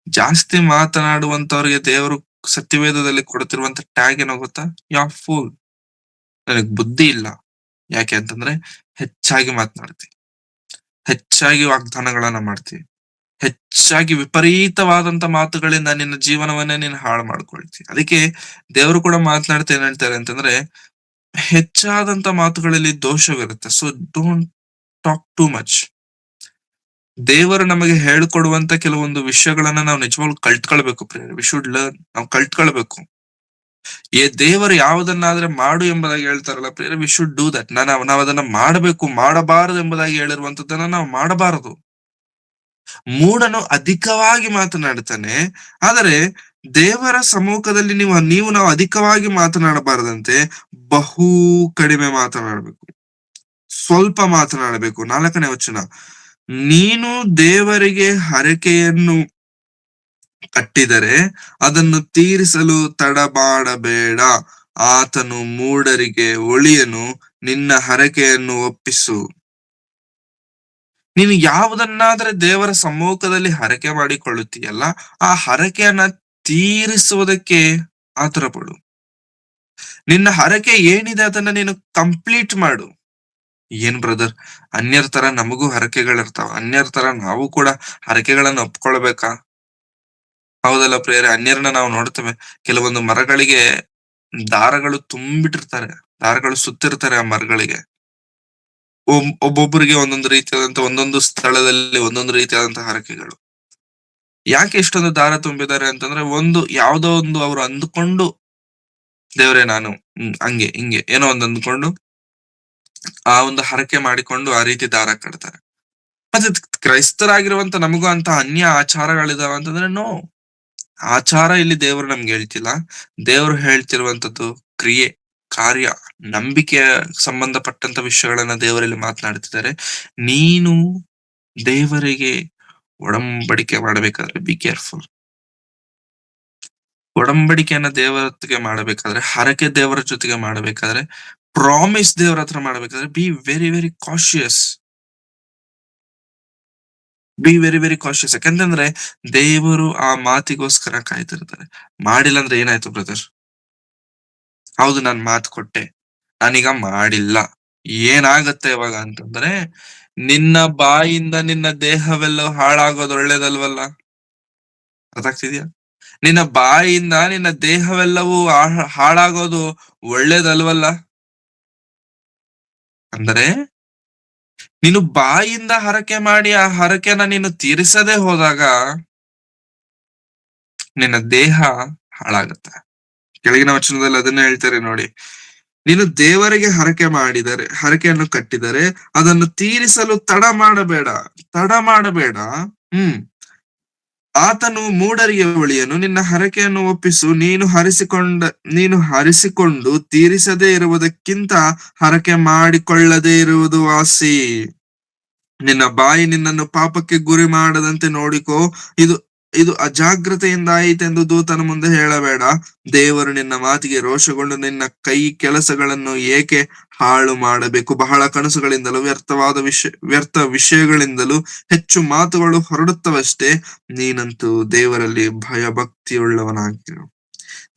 ಜಾಸ್ತಿ ಮಾತನಾಡುವಂತವ್ರಿಗೆ ದೇವರು ಸತ್ಯವೇದದಲ್ಲಿ ಕೊಡ್ತಿರುವಂತ ಟ್ಯಾಗ್ ಏನೋ ಗೊತ್ತಾ? You are fool. ನನಗ್ ಬುದ್ಧಿ ಇಲ್ಲ. ಯಾಕೆ ಅಂತಂದ್ರೆ ಹೆಚ್ಚಾಗಿ ಮಾತನಾಡ್ತಿ, ಹೆಚ್ಚಾಗಿ ವಾಗ್ದಾನಗಳನ್ನ ಮಾಡ್ತಿ, ಹೆಚ್ಚಾಗಿ ವಿಪರೀತವಾದಂತ ಮಾತುಗಳಿಂದ ನಿನ್ನ ಜೀವನವನ್ನೇ ನೀನು ಹಾಳು ಮಾಡ್ಕೊಳ್ತಿ. ಅದಕ್ಕೆ ದೇವರು ಕೂಡ ಮಾತನಾಡ್ತಾ ಏನ್ ಹೇಳ್ತಾರೆ ಅಂತಂದ್ರೆ, ಹೆಚ್ಚಾದಂತ ಮಾತುಗಳಲ್ಲಿ ದೋಷವಿರುತ್ತೆ. So don't talk too much. ದೇವರು ನಮಗೆ ಹೇಳ್ಕೊಡುವಂತ ಕೆಲವೊಂದು ವಿಷಯಗಳನ್ನ ನಾವು ನಿಜವಾಗ್ಲೂ ಕಲ್ತ್ಕೊಳ್ಬೇಕು ಪ್ರಿಯರೇ. We should learn. ನಾವು ಕಲ್ತ್ಕೊಳ್ಬೇಕು. ದೇವರು ಯಾವುದನ್ನಾದ್ರೆ ಮಾಡು ಎಂಬುದಾಗಿ ಹೇಳ್ತಾರಲ್ಲ ಪ್ರಿಯರೇ, ವಿ ಶುಡ್ ಡೂ ದಟ್. ನಾವ್ ಅದನ್ನ ಮಾಡಬೇಕು, ಮಾಡಬಾರದು ಎಂಬುದಾಗಿ ಹೇಳಿರುವಂತದ್ದನ್ನ ನಾವು ಮಾಡಬಾರದು. ಮೂಢನು ಅಧಿಕವಾಗಿ ಮಾತನಾಡ್ತಾನೆ, ಆದರೆ ದೇವರ ಸಮ್ಮುಖದಲ್ಲಿ ನಾವು ಅಧಿಕವಾಗಿ ಮಾತನಾಡಬಾರದಂತೆ ಬಹು ಕಡಿಮೆ ಮಾತನಾಡಬೇಕು, ಸ್ವಲ್ಪ ಮಾತನಾಡಬೇಕು. 4ನೇ ವಚನ, ನೀನು ದೇವರಿಗೆ ಹರಕೆಯನ್ನು ಕಟ್ಟಿದರೆ ಅದನ್ನು ತೀರಿಸಲು ತಡಮಾಡಬೇಡ. ಆತನು ಮೂಢರಿಗೆ ಒಳಿಯನು, ನಿನ್ನ ಹರಕೆಯನ್ನು ಒಪ್ಪಿಸು. ನೀನು ಯಾವುದನ್ನಾದ್ರೆ ದೇವರ ಸಮ್ಮುಖದಲ್ಲಿ ಹರಕೆ ಮಾಡಿಕೊಳ್ಳುತ್ತೀಯಲ್ಲ, ಆ ಹರಕೆಯನ್ನ ತೀರಿಸುವುದಕ್ಕೆ ಆತುರ ಪಡು. ನಿನ್ನ ಹರಕೆ ಏನಿದೆ ಅದನ್ನ ನೀನು ಕಂಪ್ಲೀಟ್ ಮಾಡು. ಏನ್ ಬ್ರದರ್, ಅನ್ಯರ ತರ ನಮಗೂ ಹರಕೆಗಳಿರ್ತಾವ, ಅನ್ಯರ ತರ ನಾವು ಕೂಡ ಹರಕೆಗಳನ್ನ ಒಪ್ಕೊಳ್ಬೇಕಾ? ಹೌದಲ್ಲ ಪ್ರಿಯರೇ, ಅನ್ಯರನ್ನ ನಾವು ನೋಡ್ತೇವೆ. ಕೆಲವೊಂದು ಮರಗಳಿಗೆ ದಾರಗಳು ತುಂಬಿಟ್ಟಿರ್ತಾರೆ, ದಾರಗಳು ಸುತ್ತಿರ್ತಾರೆ ಆ ಮರಗಳಿಗೆ. ಒಬ್ಬೊಬ್ಬರಿಗೆ ಒಂದೊಂದು ರೀತಿಯಾದಂತ, ಒಂದೊಂದು ಸ್ಥಳದಲ್ಲಿ ಒಂದೊಂದು ರೀತಿಯಾದಂತಹ ಹರಕೆಗಳು. ಯಾಕೆ ಇಷ್ಟೊಂದು ದಾರ ತುಂಬಿದ್ದಾರೆ ಅಂತಂದ್ರೆ, ಯಾವ್ದೋ ಒಂದು ಅವ್ರು ಅಂದ್ಕೊಂಡು, ದೇವ್ರೆ ನಾನು ಹಂಗೆ ಹಿಂಗೆ ಏನೋ ಒಂದು ಅಂದ್ಕೊಂಡು ಆ ಒಂದು ಹರಕೆ ಮಾಡಿಕೊಂಡು ಆ ರೀತಿ ದಾರ ಕಟ್ತಾರೆ. ಮತ್ತೆ ಕ್ರೈಸ್ತರಾಗಿರುವಂತ ನಮಗೂ ಅಂತ ಅನ್ಯ ಆಚಾರಗಳಿದಾವ ಅಂತಂದ್ರೆ ನೋ. ಆಚಾರ ಇಲ್ಲಿ ದೇವರು ನಮ್ಗೆ ಹೇಳ್ತಿಲ್ಲ. ದೇವರು ಹೇಳ್ತಿರುವಂತದ್ದು ಕ್ರಿಯೆ, ಕಾರ್ಯ, ನಂಬಿಕೆಯ ಸಂಬಂಧಪಟ್ಟಂತ ವಿಷಯಗಳನ್ನ ದೇವರಲ್ಲಿ ಮಾತನಾಡ್ತಿದ್ದಾರೆ. ನೀನು ದೇವರಿಗೆ ಒಡಂಬಡಿಕೆ ಮಾಡಬೇಕಾದ್ರೆ ಬಿ ಕೇರ್ಫುಲ್. ಒಡಂಬಡಿಕೆಯನ್ನ ದೇವರ ಜೊತೆಗೆ ಮಾಡಬೇಕಾದ್ರೆ, ಹರಕೆ ದೇವರ ಜೊತೆಗೆ ಮಾಡಬೇಕಾದ್ರೆ, ಪ್ರಾಮಿಸ್ ದೇವರ ಹತ್ರ ಮಾಡಬೇಕಾದ್ರೆ be very very cautious. Be very very cautious. ಯಾಕಂತಂದ್ರೆ ದೇವರು ಆ ಮಾತಿಗೋಸ್ಕರ ಕಾಯ್ತಿರ್ತಾರೆ. ಮಾಡಿಲ್ಲ ಅಂದ್ರೆ ಏನಾಯ್ತು ಬ್ರದರ್? ಹೌದು, ನಾನ್ ಮಾತು ಕೊಟ್ಟೆ, ನಾನೀಗ ಮಾಡಿಲ್ಲ. ಏನಾಗತ್ತೆ ಇವಾಗ ಅಂತಂದ್ರೆ, ನಿನ್ನ ಬಾಯಿಂದ ನಿನ್ನ ದೇಹವೆಲ್ಲ ಹಾಳಾಗೋದು ಒಳ್ಳೇದಲ್ವಲ್ಲ? ಅರ್ಥ ಆಗ್ತಿದ್ಯಾ? ನಿನ್ನ ಬಾಯಿಂದ ನಿನ್ನ ದೇಹವೆಲ್ಲವೂ ಹಾಳಾಗೋದು ಒಳ್ಳೇದಲ್ವಲ್ಲ? ಅಂದರೆ ನೀನು ಬಾಯಿಂದ ಹರಕೆ ಮಾಡಿ ಆ ಹರಕೆನ ನೀನು ತೀರಿಸದೆ ಹೋದಾಗ ನಿನ್ನ ದೇಹ ಹಾಳಾಗತ್ತೆ. ಕೆಳಗಿನ ವಚನದಲ್ಲಿ ಅದನ್ನ ಹೇಳ್ತಾರೆ ನೋಡಿ, ನೀನು ದೇವರಿಗೆ ಹರಕೆಯನ್ನು ಕಟ್ಟಿದರೆ ಅದನ್ನು ತೀರಿಸಲು ತಡ ಮಾಡಬೇಡ. ಆತನು ಮೂಢರಿಗೆ ಒಳಿಯನು, ನಿನ್ನ ಹರಕೆಯನ್ನು ಒಪ್ಪಿಸು. ನೀನು ಹರಿಸಿಕೊಂಡು ತೀರಿಸದೇ ಇರುವುದಕ್ಕಿಂತ ಹರಕೆ ಮಾಡಿಕೊಳ್ಳದೇ ಇರುವುದು ವಾಸಿ. ನಿನ್ನ ಬಾಯಿ ನಿನ್ನನ್ನು ಪಾಪಕ್ಕೆ ಗುರಿ ಮಾಡದಂತೆ ನೋಡಿಕೋ. ಇದು ಅಜಾಗ್ರತೆಯಿಂದ ಆಯಿತೆಂದು ದೂತನ ಮುಂದೆ ಹೇಳಬೇಡ. ದೇವರು ನಿನ್ನ ಮಾತಿಗೆ ರೋಷಗೊಂಡು ನಿನ್ನ ಕೈ ಕೆಲಸಗಳನ್ನು ಏಕೆ ಹಾಳು ಮಾಡಬೇಕು? ಬಹಳ ಕನಸುಗಳಿಂದಲೂ ವ್ಯರ್ಥ ವಿಷಯಗಳಿಂದಲೂ ಹೆಚ್ಚು ಮಾತುಗಳು ಹೊರಡುತ್ತವಷ್ಟೇ. ನೀನಂತೂ ದೇವರಲ್ಲಿ ಭಯಭಕ್ತಿಯುಳ್ಳವನಾಗಿರು.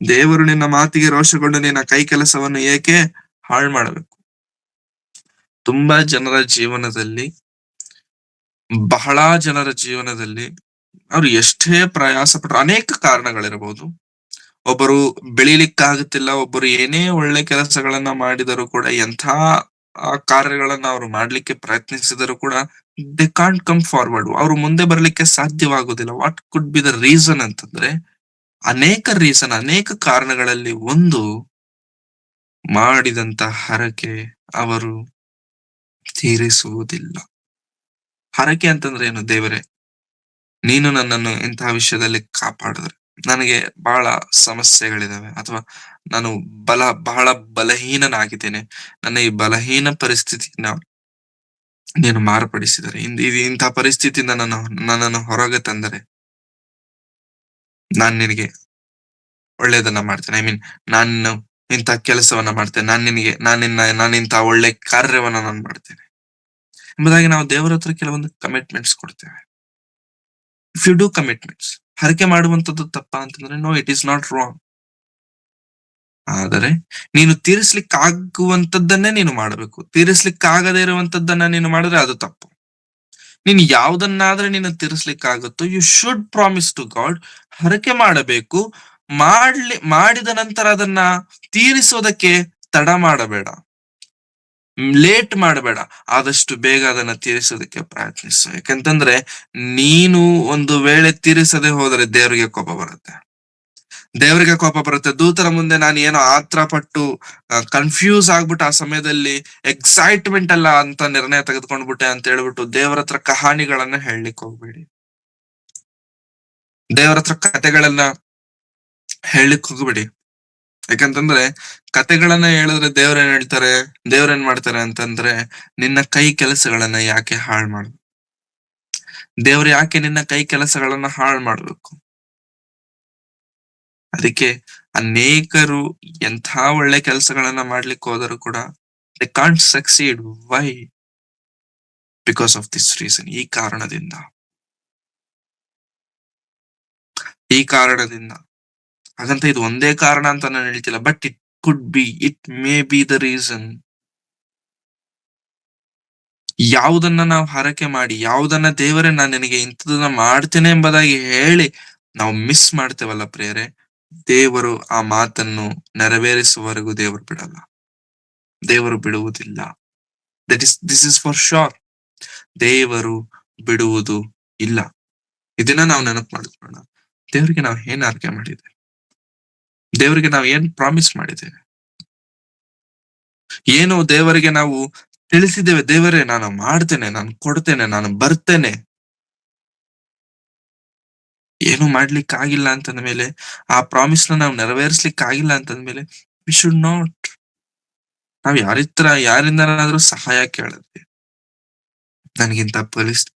ದೇವರು ನಿನ್ನ ಮಾತಿಗೆ ರೋಷಗೊಂಡು ನಿನ್ನ ಕೈ ಕೆಲಸವನ್ನು ಏಕೆ ಹಾಳು ಮಾಡಬೇಕು? ಬಹಳ ಜನರ ಜೀವನದಲ್ಲಿ ಅವ್ರು ಎಷ್ಟೇ ಪ್ರಯಾಸ ಪಟ್ರು, ಅನೇಕ ಕಾರಣಗಳಿರಬಹುದು. ಒಬ್ಬರು ಬೆಳಿಲಿಕ್ಕಾಗುತ್ತಿಲ್ಲ, ಒಬ್ಬರು ಏನೇ ಒಳ್ಳೆ ಕೆಲಸಗಳನ್ನ ಮಾಡಿದರೂ ಕೂಡ, ಎಂಥ ಕಾರ್ಯಗಳನ್ನ ಅವ್ರು ಮಾಡ್ಲಿಕ್ಕೆ ಪ್ರಯತ್ನಿಸಿದರೂ ಕೂಡ ದೇ ಕಾಂಟ್ ಕಮ್ ಫಾರ್ವರ್ಡ್. ಅವ್ರು ಮುಂದೆ ಬರ್ಲಿಕ್ಕೆ ಸಾಧ್ಯವಾಗುದಿಲ್ಲ. What could be the reason ಅಂತಂದ್ರೆ, ಅನೇಕ ಕಾರಣಗಳಲ್ಲಿ ಒಂದು, ಮಾಡಿದಂತ ಹರಕೆ ಅವರು ತೀರಿಸುವುದಿಲ್ಲ. ಹರಕೆ ಅಂತಂದ್ರೆ ಏನು? ದೇವರೇ, ನೀನು ನನ್ನನ್ನು ಇಂತಹ ವಿಷಯದಲ್ಲಿ ಕಾಪಾಡಿದ್ರೆ, ನನಗೆ ಬಹಳ ಸಮಸ್ಯೆಗಳಿದಾವೆ, ಅಥವಾ ನಾನು ಬಹಳ ಬಲಹೀನನಾಗಿದ್ದೇನೆ. ನನ್ನ ಈ ಬಲಹೀನ ಪರಿಸ್ಥಿತಿನ ನೀನು ಮಾರ್ಪಡಿಸಿದರೆ, ಇಂತಹ ಪರಿಸ್ಥಿತಿಯಿಂದ ನನ್ನನ್ನು ಹೊರಗೆ ತಂದರೆ, ನಾನ್ ನಿನಗೆ ಒಳ್ಳೇದನ್ನ ಮಾಡ್ತೇನೆ. ಐ ಮೀನ್, ನಾನು ಇಂಥ ಕೆಲಸವನ್ನ ಮಾಡ್ತೇನೆ. ನಾನು ಇಂಥ ಒಳ್ಳೆ ಕಾರ್ಯವನ್ನ ನಾನು ಮಾಡ್ತೇನೆ ಎಂಬುದಾಗಿ ನಾವು ದೇವರ ಹತ್ರ ಕೆಲವೊಂದು ಕಮಿಟ್ಮೆಂಟ್ಸ್ ಕೊಡ್ತೇವೆ. ಇಫ್ ಯು ಡೂ ಕಮಿಟ್ಮೆಂಟ್ಸ್, ಹರಕೆ ಮಾಡುವಂತದ್ದು ತಪ್ಪಾ ಅಂತಂದ್ರೆ no, it is not wrong. ಆದರೆ ನೀನು ತೀರಿಸ್ಲಿಕ್ಕಾಗುವಂತದ್ದನ್ನೇ ನೀನು ಮಾಡಬೇಕು. ತೀರಿಸ್ಲಿಕ್ಕಾಗದೇ ಇರುವಂತದ್ದನ್ನ ನೀನು ಮಾಡಿದ್ರೆ ಅದು ತಪ್ಪು. ನೀನು ಯಾವುದನ್ನಾದ್ರೆ ನೀನು ತೀರಿಸ್ಲಿಕ್ಕಾಗುತ್ತೋ, you should promise to God. ಹರಕೆ ಮಾಡಬೇಕು. ಮಾಡಿದ ನಂತರ ಅದನ್ನ ತೀರಿಸೋದಕ್ಕೆ ತಡ ಮಾಡಬೇಡ, ಲೇಟ್ ಮಾಡಬೇಡ. ಆದಷ್ಟು ಬೇಗ ಅದನ್ನ ತೀರಿಸೋದಕ್ಕೆ ಪ್ರಯತ್ನಿಸು. ಯಾಕಂತಂದ್ರೆ ನೀನು ಒಂದು ವೇಳೆ ತೀರಿಸದೆ ಹೋದರೆ ದೇವರಿಗೆ ಕೋಪ ಬರುತ್ತೆ. ದೂತರ ಮುಂದೆ ನಾನು ಏನೋ ಆತ್ರ ಪಟ್ಟು ಕನ್ಫ್ಯೂಸ್ ಆಗ್ಬಿಟ್ಟು ಆ ಸಮಯದಲ್ಲಿ ಎಕ್ಸೈಟ್ಮೆಂಟ್ ಅಲ್ಲ ಅಂತ ನಿರ್ಣಯ ತೆಗೆದುಕೊಂಡ್ಬಿಟ್ಟೆ ಅಂತ ಹೇಳ್ಬಿಟ್ಟು ದೇವರ ಹತ್ರ ಕಹಾನಿಗಳನ್ನ ಹೇಳಲಿಕ್ಕೆ ಹೋಗ್ಬೇಡಿ. ದೇವರ ಹತ್ರ ಕತೆಗಳನ್ನ ಹೇಳಲಿಕ್ಕೆ ಹೋಗ್ಬೇಡಿ. ಯಾಕಂತಂದ್ರೆ ಕತೆಗಳನ್ನ ಹೇಳಿದ್ರೆ ದೇವ್ರೇನ್ ಮಾಡ್ತಾರೆ ಅಂತಂದ್ರೆ, ನಿನ್ನ ಕೈ ಕೆಲಸಗಳನ್ನ ಯಾಕೆ ಹಾಳು ಮಾಡು? ದೇವ್ರು ಯಾಕೆ ನಿನ್ನ ಕೈ ಕೆಲಸಗಳನ್ನ ಹಾಳು ಮಾಡ್ಬೇಕು? ಅದಕ್ಕೆ ಅನೇಕರು ಎಂಥ ಒಳ್ಳೆ ಕೆಲಸಗಳನ್ನ ಮಾಡ್ಲಿಕ್ಕೆ ಹೋದರೂ ಕೂಡ they can't succeed. Why? Because of this reason. ಈ ಕಾರಣದಿಂದ ಹಾಗಂತ ಇದು ಒಂದೇ ಕಾರಣ ಅಂತ ನಾನು ಹೇಳ್ತಿಲ್ಲ, but it may be the reason. ಯಾವುದನ್ನ ನಾವು ಹರಕೆ ಮಾಡಿ, ಯಾವುದನ್ನ ದೇವರೇ ನಾನು ನಿನಗೆ ಇಂಥದನ್ನ ಮಾಡ್ತೇನೆ ಎಂಬುದಾಗಿ ಹೇಳಿ ನಾವು ಮಿಸ್ ಮಾಡ್ತೇವಲ್ಲ ಪ್ರಿಯರೇ, ದೇವರು ಆ ಮಾತನ್ನು ನೆರವೇರಿಸುವವರೆಗೂ ದೇವರು ಬಿಡುವುದಿಲ್ಲ. This is for sure. ದೇವರು ಬಿಡುವುದು ಇಲ್ಲ. ಇದನ್ನ ನಾವು ನೆನಪು ಮಾಡಿಕೊಳ್ಳೋಣ. ದೇವರಿಗೆ ನಾವು ಏನ್ ಆರ್ಕೆ ಮಾಡಿದ್ದೇವೆ? ದೇವರಿಗೆ ನಾವು ಏನ್ ಪ್ರಾಮಿಸ್ ಮಾಡಿದ್ದೇವೆ? ಏನು ದೇವರಿಗೆ ನಾವು ತಿಳಿಸಿದ್ದೇವೆ? ದೇವರೇ, ನಾನು ಮಾಡ್ತೇನೆ, ನಾನು ಕೊಡ್ತೇನೆ, ನಾನು ಬರ್ತೇನೆ. ಏನು ಮಾಡ್ಲಿಕ್ಕಾಗಿಲ್ಲ ಅಂತಂದ ಮೇಲೆ, ಆ ಪ್ರಾಮಿಸ್ ನಾವು ನೆರವೇರಿಸ್ಲಿಕ್ಕಾಗಿಲ್ಲ ಅಂತಂದ್ಮೇಲೆ, ವಿ ಶುಡ್ ನಾಟ್. ನಾವ್ ಯಾರಿಂದನಾದ್ರೂ ಸಹಾಯ ಕೇಳಿದ್ವಿ. ನನಗಿಂತ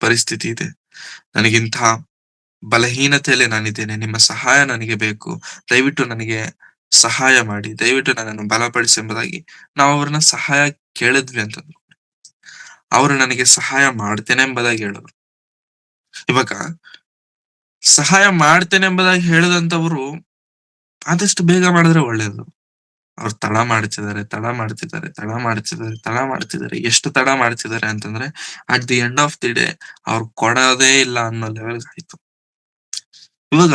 ಪರಿಸ್ಥಿತಿ ಇದೆ, ನನಗಿಂತ ಬಲಹೀನತೆಯಲ್ಲಿ ನಾನಿದ್ದೇನೆ, ನಿಮ್ಮ ಸಹಾಯ ನನಗೆ ಬೇಕು, ದಯವಿಟ್ಟು ನನಗೆ ಸಹಾಯ ಮಾಡಿ, ದಯವಿಟ್ಟು ನನ್ನನ್ನು ಬಲಪಡಿಸಿ ಎಂಬುದಾಗಿ ನಾವು ಅವ್ರನ್ನ ಸಹಾಯ ಕೇಳಿದ್ವಿ ಅಂತಂದ್ರು, ಅವರು ನನಗೆ ಸಹಾಯ ಮಾಡ್ತೇನೆ ಎಂಬುದಾಗಿ ಹೇಳಿದ್ರು. ಇವಾಗ ಸಹಾಯ ಮಾಡ್ತೇನೆ ಎಂಬುದಾಗಿ ಹೇಳಿದಂತವ್ರು ಆದಷ್ಟು ಬೇಗ ಮಾಡಿದ್ರೆ ಒಳ್ಳೇದು. ಅವ್ರು ತಡ ಮಾಡ್ತಿದ್ದಾರೆ. ಎಷ್ಟು ತಡ ಮಾಡ್ತಿದ್ದಾರೆ ಅಂತಂದ್ರೆ, at the end of the day ಅವ್ರು ಕೊಡೋದೇ ಇಲ್ಲ ಅನ್ನೋ ಲೆವೆಲ್ ಆಯ್ತು. ಇವಾಗ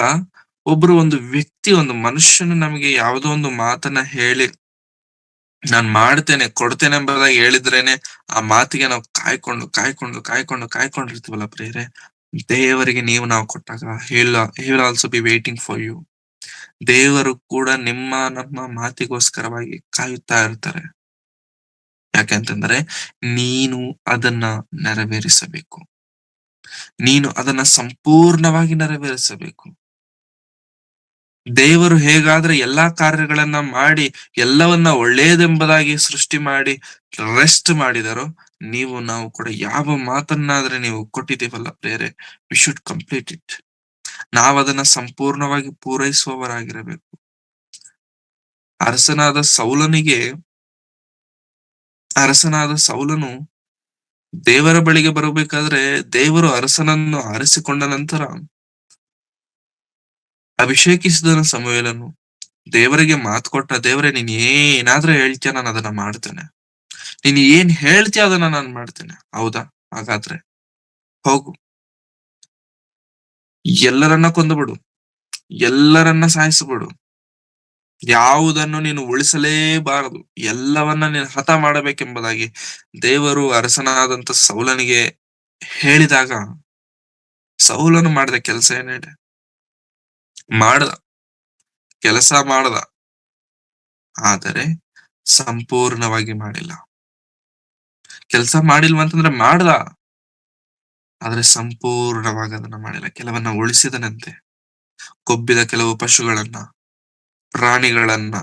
ಒಂದು ವ್ಯಕ್ತಿ, ಒಂದು ಮನುಷ್ಯನು ನಮಗೆ ಯಾವುದೋ ಒಂದು ಮಾತನ್ನ ಹೇಳಿ ನಾನ್ ಮಾಡ್ತೇನೆ, ಕೊಡ್ತೇನೆ ಎಂಬುದಾಗಿ ಹೇಳಿದ್ರೇನೆ ಆ ಮಾತಿಗೆ ನಾವು ಕಾಯ್ಕೊಂಡಿರ್ತೀವಲ್ಲ ಪ್ರಿಯರೇ, ದೇವರಿಗೆ ನಾವು ಕೊಟ್ಟಾಗ he will also be waiting for you. ದೇವರು ಕೂಡ ನಮ್ಮ ಮಾತಿಗೋಸ್ಕರವಾಗಿ ಕಾಯುತ್ತಾ ಇರ್ತಾರೆ. ಯಾಕೆಂತಂದ್ರೆ ನೀನು ಅದನ್ನ ನೆರವೇರಿಸಬೇಕು, ನೀನು ಅದನ್ನ ಸಂಪೂರ್ಣವಾಗಿ ನೆರವೇರಿಸಬೇಕು. ದೇವರು ಹೇಗಾದ್ರೆ ಎಲ್ಲಾ ಕಾರ್ಯಗಳನ್ನ ಮಾಡಿ ಎಲ್ಲವನ್ನ ಒಳ್ಳೆಯದೆಂಬುದಾಗಿ ಸೃಷ್ಟಿ ಮಾಡಿ ರೆಸ್ಟ್ ಮಾಡಿದರೋ, ನಾವು ಕೂಡ ಯಾವ ಮಾತನ್ನಾದ್ರೆ ನೀವು ಕೊಟ್ಟಿದ್ದೀವಲ್ಲ ಪ್ರೇರೆ, ವಿ ಶುಡ್ ಕಂಪ್ಲೀಟ್ ಇಟ್. ನಾವದನ್ನ ಸಂಪೂರ್ಣವಾಗಿ ಪೂರೈಸುವವರಾಗಿರಬೇಕು. ಅರಸನಾದ ಸೌಲನು ದೇವರ ಬಳಿಗೆ ಬರಬೇಕಾದ್ರೆ, ದೇವರು ಅರಸನನ್ನು ಆರಿಸಿಕೊಂಡ ನಂತರ ಅಭಿಷೇಕಿಸಿದ ಸಮುವೇಲನು ದೇವರಿಗೆ ಮಾತು ಕೊಟ್ಟ, ದೇವರೇ ನೀನ್ ಏನಾದ್ರೂ ಹೇಳ್ತೀಯ, ನಾನು ಅದನ್ನ ಮಾಡ್ತೇನೆ, ನೀನ್ ಏನ್ ಹೇಳ್ತೀಯ ಅದನ್ನ ನಾನು ಮಾಡ್ತೇನೆ. ಹೌದಾ? ಹಾಗಾದ್ರೆ ಹೋಗು, ಎಲ್ಲರನ್ನ ಕೊಂದುಬಿಡು, ಎಲ್ಲರನ್ನ ಸಾಯಿಸಿಬಿಡು, ಯಾವುದನ್ನು ನೀನು ಉಳಿಸಲೇಬಾರದು, ಎಲ್ಲವನ್ನ ನೀನು ಹತ ಮಾಡಬೇಕೆಂಬುದಾಗಿ ದೇವರು ಅರಸನಾದಂತ ಸೌಲನಿಗೆ ಹೇಳಿದಾಗ, ಸೌಲನು ಮಾಡಿದ ಕೆಲಸ ಏನೇಳಿ ಮಾಡ್ದ, ಕೆಲಸ ಮಾಡ್ದ. ಆದರೆ ಸಂಪೂರ್ಣವಾಗಿ ಮಾಡಿಲ್ಲ. ಕೆಲಸ ಮಾಡಿಲ್ವಂತಂದ್ರೆ ಮಾಡ್ದ, ಆದ್ರೆ ಸಂಪೂರ್ಣವಾಗಿ ಅದನ್ನ ಮಾಡಿಲ್ಲ. ಕೆಲವನ್ನ ಉಳಿಸಿದನಂತೆ. ಕೊಬ್ಬಿದ ಕೆಲವು ಪಶುಗಳನ್ನ, ಪ್ರಾಣಿಗಳನ್ನ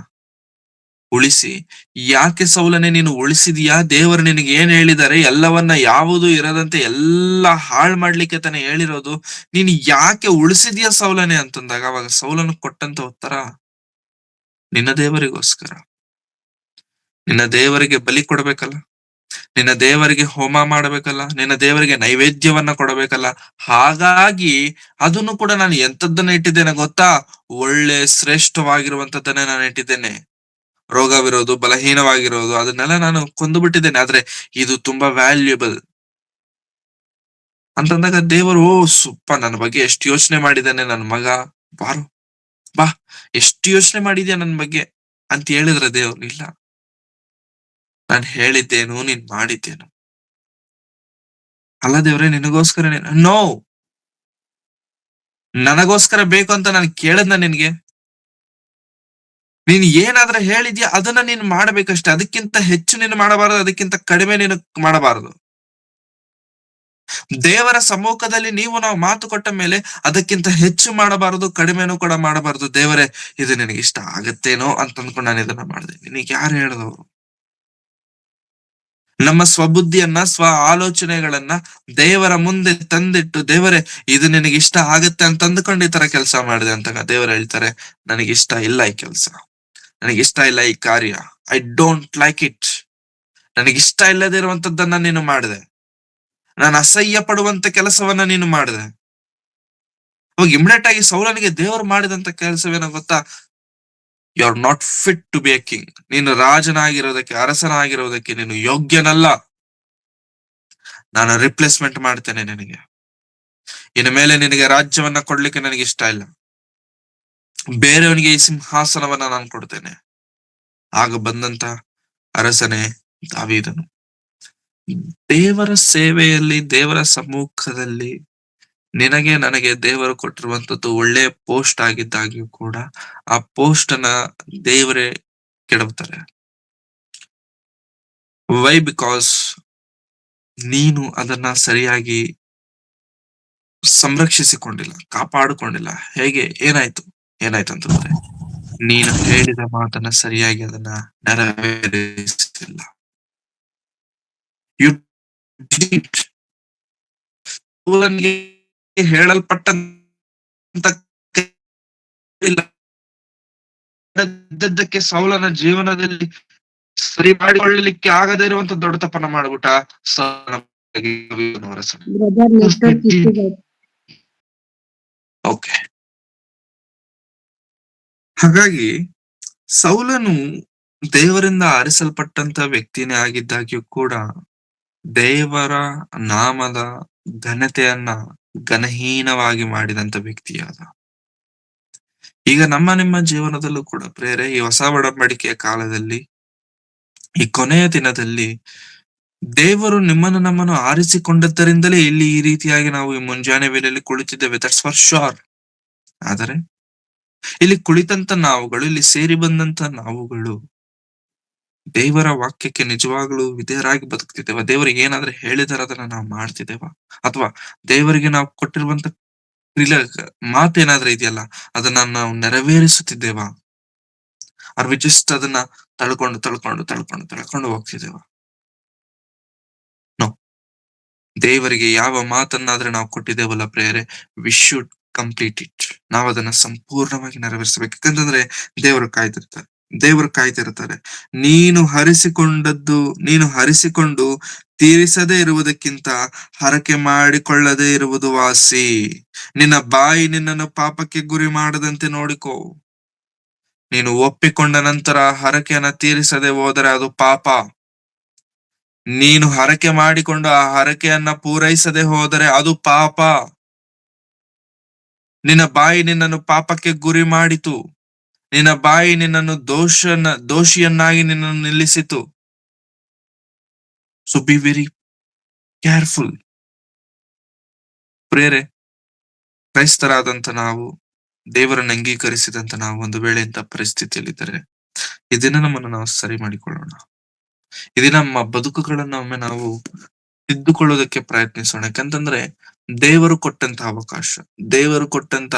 ಉಳಿಸಿ, ಯಾಕೆ ಸೌಲನೇ ನೀನು ಉಳಿಸಿದೀಯಾ? ದೇವರು ನಿನಗೆ ಏನ್ ಹೇಳಿದ್ದಾರೆ? ಎಲ್ಲವನ್ನ ಯಾವುದು ಇರದಂತೆ ಎಲ್ಲ ಹಾಳು ಮಾಡ್ಲಿಕ್ಕೆ ತಾನೇ ಹೇಳಿರೋದು. ನೀನು ಯಾಕೆ ಉಳಿಸಿದೀಯಾ ಸೌಲನೇ ಅಂತಂದಾಗ, ಅವಾಗ ಸೌಲನು ಕೊಟ್ಟಂತ ಉತ್ತರ, ನಿನ್ನ ದೇವರಿಗೋಸ್ಕರ. ನಿನ್ನ ದೇವರಿಗೆ ಬಲಿ ಕೊಡ್ಬೇಕಲ್ಲ, ನಿನ್ನ ದೇವರಿಗೆ ಹೋಮ ಮಾಡಬೇಕಲ್ಲ, ನಿನ್ನ ದೇವರಿಗೆ ನೈವೇದ್ಯವನ್ನ ಕೊಡಬೇಕಲ್ಲ. ಹಾಗಾಗಿ ಅದನ್ನು ಕೂಡ ನಾನು ಎಂತದ್ದನ್ನ ಇಟ್ಟಿದ್ದೇನೆ ಗೊತ್ತಾ? ಒಳ್ಳೆ ಶ್ರೇಷ್ಠವಾಗಿರುವಂತದ್ದನ್ನೇ ನಾನು ಇಟ್ಟಿದ್ದೇನೆ. ರೋಗವಿರೋದು, ಬಲಹೀನವಾಗಿರೋದು, ಅದನ್ನೆಲ್ಲ ನಾನು ಕೊಂದು ಬಿಟ್ಟಿದ್ದೇನೆ. ಆದ್ರೆ ಇದು ತುಂಬಾ ವ್ಯಾಲ್ಯೂಬಲ್ ಅಂತಂದಾಗ ದೇವರು, ಓ ಸುಪ್ಪ, ನನ್ನ ಬಗ್ಗೆ ಎಷ್ಟು ಯೋಚನೆ ಮಾಡಿದ್ದಾನೆ ನನ್ನ ಮಗ, ಬಾರು ಬಾ, ಎಷ್ಟು ಯೋಚನೆ ಮಾಡಿದ್ಯಾ ನನ್ನ ಬಗ್ಗೆ ಅಂತ ಹೇಳಿದ್ರ ದೇವ್ರು, ಇಲ್ಲ, ನಾನು ಹೇಳಿದ್ದೇನು, ನೀನ್ ಮಾಡಿದ್ದೇನು. ಅಲ್ಲ ದೇವ್ರೆ, ನಿನಗೋಸ್ಕರ ನೋ, ನನಗೋಸ್ಕರ ಬೇಕು ಅಂತ ನಾನು ಕೇಳದ್ನ ನಿನ್ಗೆ? ನೀನ್ ಏನಾದ್ರೆ ಹೇಳಿದ್ಯಾ ಅದನ್ನ ನೀನ್ ಮಾಡ್ಬೇಕಷ್ಟೇ. ಅದಕ್ಕಿಂತ ಹೆಚ್ಚು ನೀನು ಮಾಡಬಾರದು, ಅದಕ್ಕಿಂತ ಕಡಿಮೆ ನೀನು ಮಾಡಬಾರದು. ದೇವರ ಸಮ್ಮುಖದಲ್ಲಿ ನಾವು ಮಾತು ಕೊಟ್ಟ ಮೇಲೆ ಅದಕ್ಕಿಂತ ಹೆಚ್ಚು ಮಾಡಬಾರದು, ಕಡಿಮೆನೂ ಕೂಡ ಮಾಡಬಾರದು. ದೇವರೇ, ಇದು ನಿನಗೆ ಇಷ್ಟ ಆಗತ್ತೇನೋ ಅಂತ ಅಂದ್ಕೊಂಡು ನಾನು ಇದನ್ನ ಮಾಡಿದೆ. ನಿನಗೆ ಯಾರು ಹೇಳಿದವರು? ನಮ್ಮ ಸ್ವಬುದ್ಧಿಯನ್ನ, ಸ್ವ ಆಲೋಚನೆಗಳನ್ನ ದೇವರ ಮುಂದೆ ತಂದಿಟ್ಟು, ದೇವರೇ ಇದು ನಿನಗೆ ಇಷ್ಟ ಆಗತ್ತೆ ಅಂತ ಅಂದ್ಕೊಂಡು ಈ ತರ ಕೆಲಸ ಮಾಡಿದೆ ಅಂತ ದೇವರು ಹೇಳ್ತಾರೆ, ನನಗಿಷ್ಟ ಇಲ್ಲ ಈ ಕೆಲಸ, ನನಗಿಷ್ಟ ಇಲ್ಲ ಈ ಕಾರ್ಯ, ಐ ಡೋಂಟ್ ಲೈಕ್ ಇಟ್. ನನಗಿಷ್ಟ ಇಲ್ಲದೆ ಇರುವಂತದ್ದನ್ನ ನೀನು ಮಾಡಿದೆ, ನಾನು ಅಸಹ್ಯ ಪಡುವಂತ ಕೆಲಸವನ್ನ ನೀನು ಮಾಡಿದೆ. ಅವಾಗ ಇಮಿಡಿಯೇಟ್ ಆಗಿ ಸೌಲನಿಗೆ ದೇವರು ಮಾಡಿದಂತ ಕೆಲಸವೇನೋ ಗೊತ್ತಾ? You are not fit to be a king. ನೀನು ರಾಜನಾಗಿರೋದಕ್ಕೆ, ಅರಸನಾಗಿರೋದಕ್ಕೆ ನೀನು ಯೋಗ್ಯನಲ್ಲ. ನಾನು ರಿಪ್ಲೇಸ್ಮೆಂಟ್ ಮಾಡ್ತೇನೆ ನಿನಗೆ. ಇನ್ನು ಮೇಲೆ ನಿನಗೆ ರಾಜ್ಯವನ್ನ ಕೊಡ್ಲಿಕ್ಕೆ ನನಗೆ ಇಷ್ಟ ಇಲ್ಲ. ಬೇರೆಯವನಿಗೆ ಈ ಸಿಂಹಾಸನವನ್ನ ನಾನು ಕೊಡ್ತೇನೆ. ಆಗ ಬಂದಂತ ಅರಸನೇ ದಾವೀದನು. ದೇವರ ಸೇವೆಯಲ್ಲಿ, ದೇವರ ಸಮ್ಮುಖದಲ್ಲಿ ನಿನಗೆ ನನಗೆ ದೇವರು ಕೊಟ್ಟಿರುವಂತದ್ದು ಒಳ್ಳೆ ಪೋಸ್ಟ್ ಆಗಿದ್ದಾಗ್ಯೂ ಕೂಡ ಆ ಪೋಸ್ಟ್ ಅನ್ನ ದೇವರೇ ಕೆಡವ್ತಾರೆ. ವೈ? ಬಿಕಾಸ್ ನೀನು ಅದನ್ನ ಸರಿಯಾಗಿ ಸಂರಕ್ಷಿಸಿಕೊಂಡಿಲ್ಲ, ಕಾಪಾಡಿಕೊಂಡಿಲ್ಲ. ಹೇಗೆ? ಏನಾಯ್ತು ಅಂತಂದ್ರೆ, ನೀನು ಹೇಳಿದ ಮಾತನ್ನ ಸರಿಯಾಗಿ ಅದನ್ನ ನೆರವೇರಿಸಿಲ್ಲ. ಯು ಡಿಡ್ ಹೇಳಲ್ಪಟ್ಟಂತ ಇದ್ದದ್ದಕ್ಕೆ ಸೌಲನ ಜೀವನದಲ್ಲಿ ಸರಿ ಮಾಡಿಕೊಳ್ಳಲಿಕ್ಕೆ ಆಗದೇ ಇರುವಂತ ದೊಡ್ಡ ತಪ್ಪನ್ನ ಮಾಡ್ಬಿಟ್ಟ ಓಕೆ. ಹಾಗಾಗಿ ಸೌಲನು ದೇವರಿಂದ ಆರಿಸಲ್ಪಟ್ಟಂತ ವ್ಯಕ್ತಿನೇ ಆಗಿದ್ದಾಗ್ಯೂ ಕೂಡ ದೇವರ ನಾಮದ ಘನತೆಯನ್ನ ಘನಹೀನವಾಗಿ ಮಾಡಿದಂತ ವ್ಯಕ್ತಿಯಾದ. ಈಗ ನಿಮ್ಮ ಜೀವನದಲ್ಲೂ ಕೂಡ ಪ್ರೇರೆ, ಈ ಹೊಸ ಒಡಂಬಡಿಕೆಯ ಕಾಲದಲ್ಲಿ, ಈ ಕೊನೆಯ ದಿನದಲ್ಲಿ ದೇವರು ನಮ್ಮನ್ನು ಆರಿಸಿಕೊಂಡದ್ದರಿಂದಲೇ ಇಲ್ಲಿ ಈ ರೀತಿಯಾಗಿ ನಾವು ಈ ಮುಂಜಾನೆ ವೇಳೆಯಲ್ಲಿ ಕುಳಿತಿದ್ದೇವೆ. That's for sure. ಆದರೆ ಇಲ್ಲಿ ಕುಳಿತಂತ ನಾವುಗಳು, ಇಲ್ಲಿ ಸೇರಿ ಬಂದಂತ ನಾವುಗಳು ದೇವರ ವಾಕ್ಯಕ್ಕೆ ನಿಜವಾಗ್ಲೂ ವಿಧೇಯರಾಗಿ ಬದುಕ್ತಿದ್ದೇವ? ದೇವರಿಗೆ ಏನಾದ್ರೆ ಹೇಳಿದಾರೆ ಅದನ್ನ ನಾವು ಮಾಡ್ತಿದ್ದೇವ? ಅಥವಾ ದೇವರಿಗೆ ನಾವು ಕೊಟ್ಟಿರುವಂತ ಮಾತೇನಾದ್ರೂ ಇದೆಯಲ್ಲ ಅದನ್ನ ನಾವು ನೆರವೇರಿಸುತ್ತಿದ್ದೇವಾ? ಆರ್ ವಿ ಜಸ್ಟ್ ಅದನ್ನ ತಳ್ಕೊಂಡು ಹೋಗ್ತಿದ್ದೇವ? ನೋ. ದೇವರಿಗೆ ಯಾವ ಮಾತನ್ನಾದ್ರೆ ನಾವು ಕೊಟ್ಟಿದ್ದೇವಲ್ಲ ಪ್ರೇಯರೆ, ವಿ ಶುಡ್ ಕಂಪ್ಲೀಟ್ ಇಟ್. ನಾವು ಅದನ್ನ ಸಂಪೂರ್ಣವಾಗಿ ನೆರವೇರಿಸಬೇಕು. ಯಾಕಂತಂದ್ರೆ ದೇವರು ಕಾಯ್ತಿರ್ತಾರೆ. ನೀನು ಹರಿಸಿಕೊಂಡು ತೀರಿಸದೇ ಇರುವುದಕ್ಕಿಂತ ಹರಕೆ ಮಾಡಿಕೊಳ್ಳದೆ ಇರುವುದು ವಾಸಿ. ನಿನ್ನ ಬಾಯಿ ನಿನ್ನನ್ನು ಪಾಪಕ್ಕೆ ಗುರಿ ಮಾಡದಂತೆ ನೋಡಿಕೋ. ನೀನು ಒಪ್ಪಿಕೊಂಡ ನಂತರ ಹರಕೆಯನ್ನ ತೀರಿಸದೆ ಹೋದರೆ ಅದು ಪಾಪ. ನೀನು ಹರಕೆ ಮಾಡಿಕೊಂಡು ಆ ಹರಕೆಯನ್ನ ಪೂರೈಸದೆ ಹೋದರೆ ಅದು ಪಾಪ. ನಿನ್ನ ಬಾಯಿ ನಿನ್ನನ್ನು ಪಾಪಕ್ಕೆ ಗುರಿ ಮಾಡಿತು. ನಿನ್ನ ಬಾಯಿ ನಿನ್ನನ್ನು ದೋಷಿಯನ್ನಾಗಿ ನಿನ್ನನ್ನು ನಿಲ್ಲಿಸಿತು. So be very careful. ಪ್ರೇರೆ, ಕ್ರೈಸ್ತರಾದಂತ ನಾವು, ದೇವರನ್ನು ಅಂಗೀಕರಿಸಿದಂತ ನಾವು ಒಂದು ವೇಳೆ ಇಂಥ ಪರಿಸ್ಥಿತಿಯಲ್ಲಿದ್ದರೆ ಈ ದಿನ ನಮ್ಮನ್ನು ನಾವು ಸರಿ ಮಾಡಿಕೊಳ್ಳೋಣ. ಈ ದಿನ ನಮ್ಮ ಬದುಕುಗಳನ್ನ ಒಮ್ಮೆ ನಾವು ತಿದ್ದುಕೊಳ್ಳೋದಕ್ಕೆ ಪ್ರಯತ್ನಿಸೋಣ. ಯಾಕಂತಂದ್ರೆ ದೇವರು ಕೊಟ್ಟಂತ ಅವಕಾಶ, ದೇವರು ಕೊಟ್ಟಂತ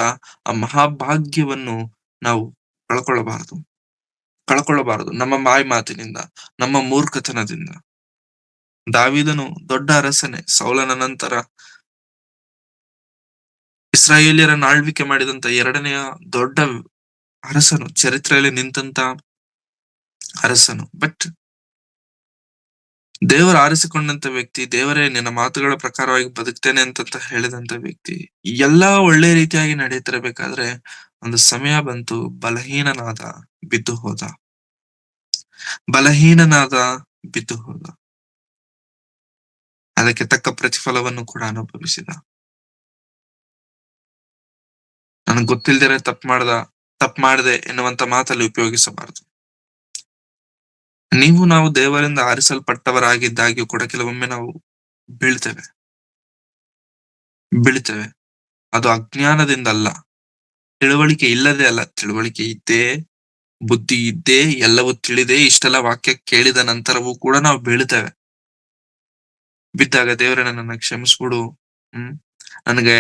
ಆ ಮಹಾಭಾಗ್ಯವನ್ನು ನಾವು ಕಳ್ಕೊಳ್ಳಬಾರದು. ನಮ್ಮ ಬಾಯಿ ಮಾತಿನಿಂದ, ನಮ್ಮ ಮೂರ್ಖತನದಿಂದ. ದಾವೀದನು ದೊಡ್ಡ ಅರಸನೇ, ಸೌಲನ ನಂತರ ಇಸ್ರಾಯೇಲ್ಯರನ್ನ ಆಳ್ವಿಕೆ ಮಾಡಿದಂತ ಎರಡನೆಯ ದೊಡ್ಡ ಅರಸನು, ಚರಿತ್ರೆಯಲ್ಲಿ ನಿಂತಂತ ಅರಸನು. ಬಟ್ ದೇವರು ಆರಿಸಿಕೊಂಡಂತ ವ್ಯಕ್ತಿ, ದೇವರೇ ನಿನ್ನ ಮಾತುಗಳ ಪ್ರಕಾರವಾಗಿ ಬದುಕ್ತೇನೆ ಅಂತ ಹೇಳಿದಂತ ವ್ಯಕ್ತಿ, ಎಲ್ಲಾ ಒಳ್ಳೆ ರೀತಿಯಾಗಿ ನಡೀತಿರಬೇಕಾದ್ರೆ ಒಂದು ಸಮಯ ಬಂತು, ಬಲಹೀನನಾದ, ಬಿದ್ದು ಹೋದ. ಬಲಹೀನನಾದ, ಬಿದ್ದು ಹೋದ. ಅದಕ್ಕೆ ತಕ್ಕ ಪ್ರತಿಫಲವನ್ನು ಕೂಡ ಅನುಭವಿಸಿದ. ನನಗೆ ಗೊತ್ತಿಲ್ದಿರ ತಪ್ಪು ಮಾಡದೆ ಎನ್ನುವಂತ ಮಾತಲ್ಲಿ ಉಪಯೋಗಿಸಬಾರದು. ನಾವು ದೇವರಿಂದ ಆರಿಸಲ್ಪಟ್ಟವರಾಗಿದ್ದಾಗ್ಯೂ ಕೂಡ ಕೆಲವೊಮ್ಮೆ ನಾವು ಬೀಳ್ತೇವೆ. ಅದು ಅಜ್ಞಾನದಿಂದ ಅಲ್ಲ, ತಿಳುವಳಿಕೆ ಇಲ್ಲದೆ ಅಲ್ಲ, ತಿಳುವಳಿಕೆ ಇದ್ದೇ, ಬುದ್ಧಿ ಇದ್ದೇ, ಎಲ್ಲವೂ ತಿಳಿದೇ, ಇಷ್ಟೆಲ್ಲ ವಾಕ್ಯ ಕೇಳಿದ ನಂತರವೂ ಕೂಡ ನಾವು ಬೀಳ್ತೇವೆ. ಬಿದ್ದಾಗ ದೇವರೇ ನನ್ನನ್ನ ಕ್ಷಮಿಸ್ಬಿಡು, ನನಗೆ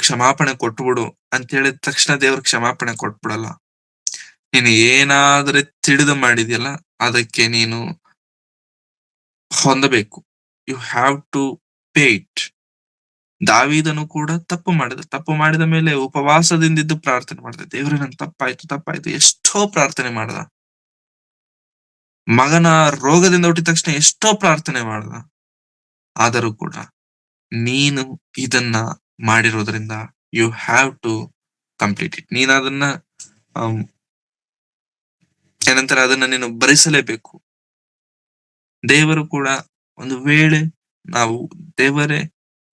ಕ್ಷಮಾಪಣೆ ಕೊಟ್ಬಿಡು ಅಂತ ಹೇಳಿದ ತಕ್ಷಣ ದೇವ್ರ ಕ್ಷಮಾಪಣೆ ಕೊಟ್ಬಿಡಲ್ಲ. ನೀನು ಏನಾದ್ರೆ ತಿಳಿದು ಮಾಡಿದ್ಯಲ್ಲ ಅದಕ್ಕೆ ನೀನು ಹೊಂದಬೇಕು. You have to pay it. ದಾವೀದನು ಕೂಡ ತಪ್ಪು ಮಾಡಿದ ಮೇಲೆ ಉಪವಾಸದಿಂದಿದ್ದು ಪ್ರಾರ್ಥನೆ ಮಾಡಿದ. ದೇವ್ರೆ ನನ್ ತಪ್ಪಾಯ್ತು. ಎಷ್ಟೋ ಪ್ರಾರ್ಥನೆ ಮಾಡ್ದ. ಮಗನ ರೋಗದಿಂದ ಹುಟ್ಟಿದ ತಕ್ಷಣ ಎಷ್ಟೋ ಪ್ರಾರ್ಥನೆ ಮಾಡ್ದ. ಆದರೂ ಕೂಡ ನೀನು ಇದನ್ನ ಮಾಡಿರೋದ್ರಿಂದ you have to complete it. ನೀನ್ ಅದನ್ನ ಏನಂತಾರೆ, ಅದನ್ನ ನೀನು ಭರಿಸಲೇಬೇಕು. ದೇವರು ಕೂಡ ಒಂದು ವೇಳೆ ನಾವು ದೇವರೇ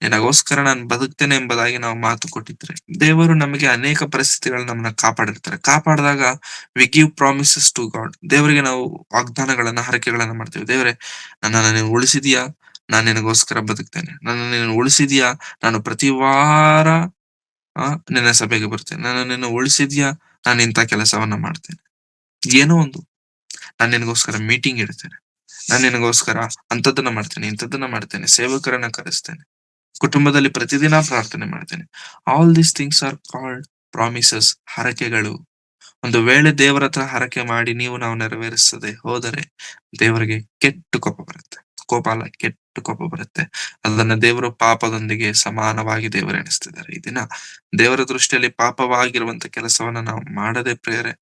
ನಿನಗೋಸ್ಕರ ನಾನು ಬದುಕ್ತೇನೆ ಎಂಬುದಾಗಿ ನಾವು ಮಾತು ಕೊಟ್ಟಿದ್ರೆ, ದೇವರು ನಮಗೆ ಅನೇಕ ಪರಿಸ್ಥಿತಿಗಳನ್ನ ನಮ್ಮನ್ನ ಕಾಪಾಡಿರ್ತಾರೆ. ಕಾಪಾಡಿದಾಗ we give promises to God. ದೇವರಿಗೆ ನಾವು ವಾಗ್ದಾನಗಳನ್ನ, ಹರಕೆಗಳನ್ನ ಮಾಡ್ತೇವೆ. ದೇವರೇ, ನನ್ನನ್ನು ನೀನು ಉಳಿಸಿದ್ಯಾ, ನಾನು ನಿನಗೋಸ್ಕರ ಬದುಕ್ತೇನೆ. ನನ್ನನ್ನು ನೀನು ಉಳಿಸಿದ್ಯಾ, ನಾನು ಪ್ರತಿ ವಾರ ನಿನ್ನ ಸಭೆಗೆ ಬರ್ತೇನೆ. ನನ್ನನ್ನು ನೀನು ಉಳಿಸಿದ್ಯಾ, ನಾನು ಇಂಥ ಕೆಲಸವನ್ನ ಮಾಡ್ತೇನೆ. ಏನೋ ಒಂದು ನಾನು ನಿನಗೋಸ್ಕರ ಮೀಟಿಂಗ್ ಇಡ್ತೇನೆ, ನಾನು ನಿನಗೋಸ್ಕರ ಇಂಥದ್ದನ್ನ ಮಾಡ್ತೇನೆ, ಸೇವಕರನ್ನ ಕರೆಸ್ತೇನೆ, ಕುಟುಂಬದಲ್ಲಿ ಪ್ರತಿದಿನ ಪ್ರಾರ್ಥನೆ ಮಾಡ್ತೇನೆ. All these things are called promises, ಹರಕೆಗಳು. ಒಂದು ವೇಳೆ ದೇವರ ಹತ್ರ ಹರಕೆ ಮಾಡಿ ನಾವು ನೆರವೇರಿಸದೆ ಹೋದರೆ ದೇವರಿಗೆ ಕೆಟ್ಟ ಕೋಪ ಬರುತ್ತೆ. ಅದನ್ನ ದೇವರು ಪಾಪದೊಂದಿಗೆ ಸಮಾನವಾಗಿ ದೇವರು ಎಣಿಸ್ತಿದ್ದಾರೆ. ಈ ದಿನ ದೇವರ ದೃಷ್ಟಿಯಲ್ಲಿ ಪಾಪವಾಗಿರುವಂತ ಕೆಲಸವನ್ನ ನಾವು ಮಾಡದೆ ಪ್ರೇರೆ,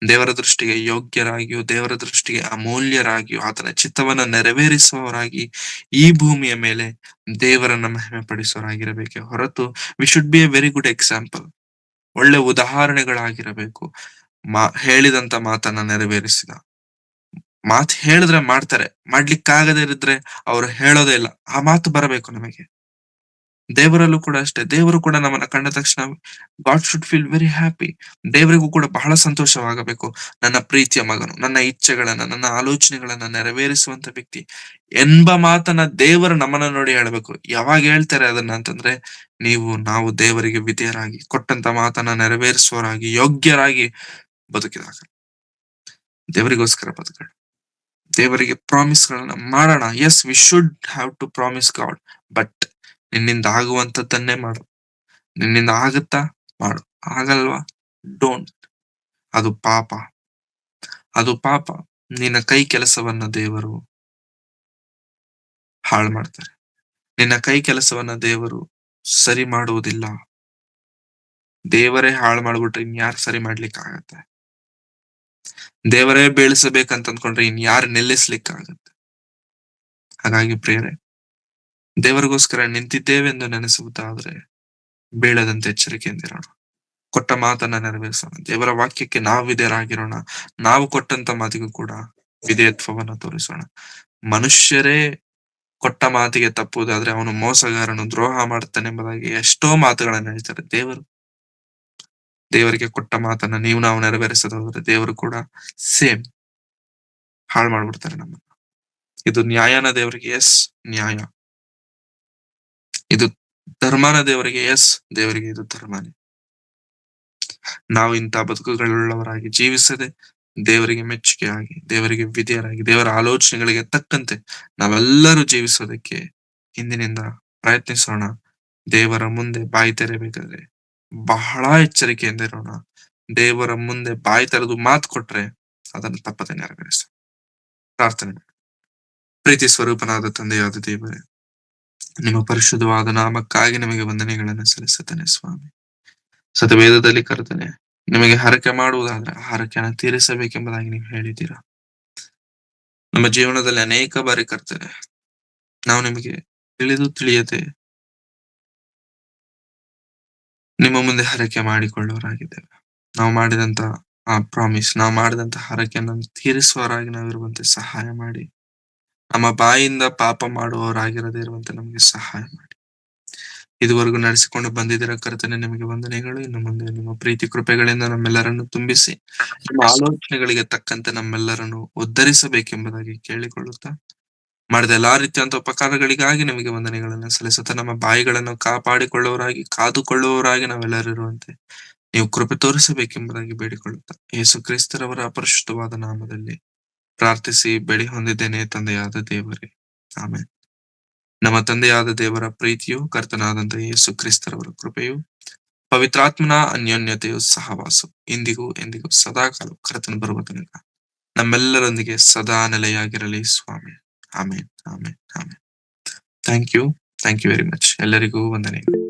ದೇವರ ದೃಷ್ಟಿಗೆ ಯೋಗ್ಯರಾಗಿಯೂ, ದೇವರ ದೃಷ್ಟಿಗೆ ಅಮೂಲ್ಯರಾಗಿಯೂ, ಆತನ ಚಿತ್ತವನ್ನ ನೆರವೇರಿಸುವವರಾಗಿ ಈ ಭೂಮಿಯ ಮೇಲೆ ದೇವರನ್ನ ಮಹಿಮೆ ಪಡಿಸುವವರಾಗಿರಬೇಕೆ ಹೊರತು we should be A very good example. ಒಳ್ಳೆ ಉದಾಹರಣೆಗಳಾಗಿರಬೇಕು. ಹೇಳಿದಂತ ಮಾತನ್ನ ನೆರವೇರಿಸಿದ. ಮಾತು ಹೇಳಿದ್ರೆ ಮಾಡ್ತಾರೆ, ಮಾಡ್ಲಿಕ್ಕಾಗದೇ ಇದ್ರೆ ಅವ್ರು ಹೇಳೋದೇ ಇಲ್ಲ. ಆ ಮಾತು ಬರಬೇಕು ನಮಗೆ. ದೇವರಲ್ಲೂ ಕೂಡ ಅಷ್ಟೇ. ದೇವರು ಕೂಡ ನಮ್ಮನ್ನ ಕಂಡ ತಕ್ಷಣ god should feel very happy. ದೇವರಿಗೂ ಕೂಡ ಬಹಳ ಸಂತೋಷವಾಗಬೇಕು. ನನ್ನ ಪ್ರೀತಿಯ ಮಗನು ನನ್ನ ಇಚ್ಛೆಗಳನ್ನ, ನನ್ನ ಆಲೋಚನೆಗಳನ್ನ ನೆರವೇರಿಸುವಂತ ವ್ಯಕ್ತಿ ಎಂಬ ಮಾತನ್ನ ದೇವರು ನಮ್ಮನ್ನ ನೋಡಿ ಹೇಳ್ಬೇಕು. ಯಾವಾಗ ಹೇಳ್ತಾರೆ ಅದನ್ನ ಅಂತಂದ್ರೆ, ನಾವು ದೇವರಿಗೆ ವಿಧೇಯರಾಗಿ, ಕೊಟ್ಟಂತ ಮಾತನ್ನ ನೆರವೇರಿಸುವವರಾಗಿ, ಯೋಗ್ಯರಾಗಿ ಬದುಕಿದಾಗ. ದೇವರಿಗೋಸ್ಕರ ಬದುಕೋಣ, ದೇವರಿಗೆ ಪ್ರಾಮಿಸ್ ಗಳನ್ನ ಮಾಡೋಣ. Yes, we should have to promise God. But ನಿನ್ನಿಂದ ಆಗುವಂತದ್ದನ್ನೇ ಮಾಡು. ನಿನ್ನಿಂದ ಆಗುತ್ತಾ ಮಾಡು, ಆಗಲ್ವಾ ಡೋಂಟ್. ಅದು ಪಾಪ. ನಿನ್ನ ಕೈ ಕೆಲಸವನ್ನ ದೇವರು ಹಾಳು ಮಾಡ್ತಾರೆ. ನಿನ್ನ ಕೈ ಕೆಲಸವನ್ನ ದೇವರು ಸರಿ ಮಾಡುವುದಿಲ್ಲ. ದೇವರೇ ಹಾಳು ಮಾಡ್ಬಿಟ್ರೆ ಇನ್ಯಾರು ಸರಿ ಮಾಡ್ಲಿಕ್ಕೆ ಆಗತ್ತೆ? ದೇವರೇ ಬೀಳಿಸಬೇಕಂತ ಅಂದ್ಕೊಂಡ್ರೆ ಇನ್ಯಾರು ನಿಲ್ಲಿಸ್ಲಿಕ್ಕಾಗತ್ತೆ? ಹಾಗಾಗಿ ಪ್ರೇರೆ, ದೇವರಿಗೋಸ್ಕರ ನಿಂತಿದ್ದೇವೆಂದು ನೆನೆಸುವುದಾದ್ರೆ ಬೀಳದಂತೆ ಎಚ್ಚರಿಕೆಯಿಂದಿರೋಣ. ಕೊಟ್ಟ ಮಾತನ್ನ ನೆರವೇರಿಸೋಣ. ದೇವರ ವಾಕ್ಯಕ್ಕೆ ನಾವು ವಿಧೇಯರಾಗಿರೋಣ. ನಾವು ಕೊಟ್ಟಂತ ಮಾತಿಗೂ ಕೂಡ ವಿಧೇಯತ್ವವನ್ನು ತೋರಿಸೋಣ. ಮನುಷ್ಯರೇ ಕೊಟ್ಟ ಮಾತಿಗೆ ತಪ್ಪುವುದಾದ್ರೆ ಅವನು ಮೋಸಗಾರನು, ದ್ರೋಹ ಮಾಡ್ತಾನೆ ಎಂಬುದಾಗಿ ಎಷ್ಟೋ ಮಾತುಗಳನ್ನ ಹೇಳ್ತಾರೆ. ದೇವರಿಗೆ ಕೊಟ್ಟ ಮಾತನ್ನ ನಾವು ನೆರವೇರಿಸದ ಹೋದ್ರೆ ದೇವರು ಕೂಡ ಸೇಮ್ ಹಾಳು ಮಾಡ್ಬಿಡ್ತಾರೆ ನಮ್ಮನ್ನ. ಇದು ನ್ಯಾಯನ ದೇವರಿಗೆ? ಎಸ್, ನ್ಯಾಯ. ಇದು ಧರ್ಮನ ದೇವರಿಗೆ? ಎಸ್, ದೇವರಿಗೆ ಇದು ಧರ್ಮನೇ. ನಾವು ಇಂಥ ಬದುಕುಗಳುಳ್ಳವರಾಗಿ ಜೀವಿಸದೆ ದೇವರಿಗೆ ಮೆಚ್ಚುಗೆಯಾಗಿ, ದೇವರಿಗೆ ವಿಧೇಯರಾಗಿ, ದೇವರ ಆಲೋಚನೆಗಳಿಗೆ ತಕ್ಕಂತೆ ನಾವೆಲ್ಲರೂ ಜೀವಿಸೋದಕ್ಕೆ ಇಂದಿನಿಂದ ಪ್ರಯತ್ನಿಸೋಣ. ದೇವರ ಮುಂದೆ ಬಾಯಿ ತೆರೆಯಬೇಕಾದ್ರೆ ಬಹಳ ಎಚ್ಚರಿಕೆಯಿಂದ ಇರೋಣ. ದೇವರ ಮುಂದೆ ಬಾಯಿ ತೆರೆದು ಮಾತು ಕೊಟ್ರೆ ಅದನ್ನು ತಪ್ಪದೆ ನೆರವೇರಿಸ. ಪ್ರಾರ್ಥನೆ. ಪ್ರೀತಿ ಸ್ವರೂಪನಾದ ತಂದೆಯಾದ ದೇವರೇ, ನಿಮ್ಮ ಪರಿಶುದ್ಧವಾದ ನಾಮಕ್ಕಾಗಿ ನಿಮಗೆ ವಂದನೆಗಳನ್ನು ಸಲ್ಲಿಸುತ್ತೇನೆ ಸ್ವಾಮಿ. ಸತವೇದದಲ್ಲಿ ಕರ್ತನೆ, ನಿಮಗೆ ಹರಕೆ ಮಾಡುವುದಾದ್ರೆ ಆ ಹರಕೆಯನ್ನು ತೀರಿಸಬೇಕೆಂಬುದಾಗಿ ನೀವು ಹೇಳಿದ್ದೀರಾ. ನಮ್ಮ ಜೀವನದಲ್ಲಿ ಅನೇಕ ಬಾರಿ ಕರ್ತನೆ, ನಾವು ನಿಮಗೆ ತಿಳಿಯದೆ ನಿಮ್ಮ ಮುಂದೆ ಹರಕೆ ಮಾಡಿಕೊಳ್ಳುವವರಾಗಿದ್ದೇವೆ. ನಾವು ಮಾಡಿದಂತ ಆ ಪ್ರಾಮಿಸ್, ನಾವು ಮಾಡಿದಂತ ಹರಕೆಯನ್ನು ತೀರಿಸುವವರಾಗಿ ನಾವಿರುವಂತೆ ಸಹಾಯ ಮಾಡಿ. ನಮ್ಮ ಬಾಯಿಂದ ಪಾಪ ಮಾಡುವವರಾಗಿರದೇ ಇರುವಂತೆ ನಮಗೆ ಸಹಾಯ ಮಾಡಿ. ಇದುವರೆಗೂ ನಡೆಸಿಕೊಂಡು ಬಂದಿದ್ದೀರ ಕರ್ತನೆ, ನಿಮಗೆ ವಂದನೆಗಳು. ಇನ್ನು ಮುಂದೆ ನಿಮ್ಮ ಪ್ರೀತಿ ಕೃಪೆಗಳಿಂದ ನಮ್ಮೆಲ್ಲರನ್ನು ತುಂಬಿಸಿ, ನಿಮ್ಮ ಆಲೋಚನೆಗಳಿಗೆ ತಕ್ಕಂತೆ ನಮ್ಮೆಲ್ಲರನ್ನು ಉದ್ಧರಿಸಬೇಕೆಂಬುದಾಗಿ ಕೇಳಿಕೊಳ್ಳುತ್ತಾ, ಮಾಡಿದ ಎಲ್ಲಾ ರೀತಿಯಂತ ಉಪಕಾರಗಳಿಗಾಗಿ ನಿಮಗೆ ವಂದನೆಗಳನ್ನು ಸಲ್ಲಿಸುತ್ತಾ, ನಮ್ಮ ಬಾಯಿಗಳನ್ನು ಕಾಪಾಡಿಕೊಳ್ಳುವವರಾಗಿ, ಕಾದುಕೊಳ್ಳುವವರಾಗಿ ನಾವೆಲ್ಲರೂ ಇರುವಂತೆ ನೀವು ಕೃಪೆ ತೋರಿಸಬೇಕೆಂಬುದಾಗಿ ಬೇಡಿಕೊಳ್ಳುತ್ತಾ, ಯೇಸು ಕ್ರಿಸ್ತರವರ ಅಪರಿಶುದ್ಧವಾದ ನಾಮದಲ್ಲಿ ಪ್ರಾರ್ಥಿಸಿ ಬೆಳಿ ಹೊಂದಿದ್ದೇನೆ ತಂದೆಯಾದ ದೇವರೇ, ಆಮೆನ್. ನಮ್ಮ ತಂದೆಯಾದ ದೇವರ ಪ್ರೀತಿಯು, ಕರ್ತನಾದಂತ ಯೇಸು ಕ್ರಿಸ್ತರವರ ಕೃಪೆಯು, ಪವಿತ್ರಾತ್ಮನ ಅನ್ಯೋನ್ಯತೆಯು, ಸಹವಾಸವು ಇಂದಿಗೂ ಎಂದಿಗೂ ಸದಾಕಾಲ ಕರ್ತನ ಬರುವ ತನಕ ನಮ್ಮೆಲ್ಲರೊಂದಿಗೆ ಸದಾ ನೆಲೆಯಾಗಿರಲಿ ಸ್ವಾಮಿ. Amen, amen, amen. Thank you very much. ಎಲ್ಲರಿಗೂ ವಂದನೆಗಳು.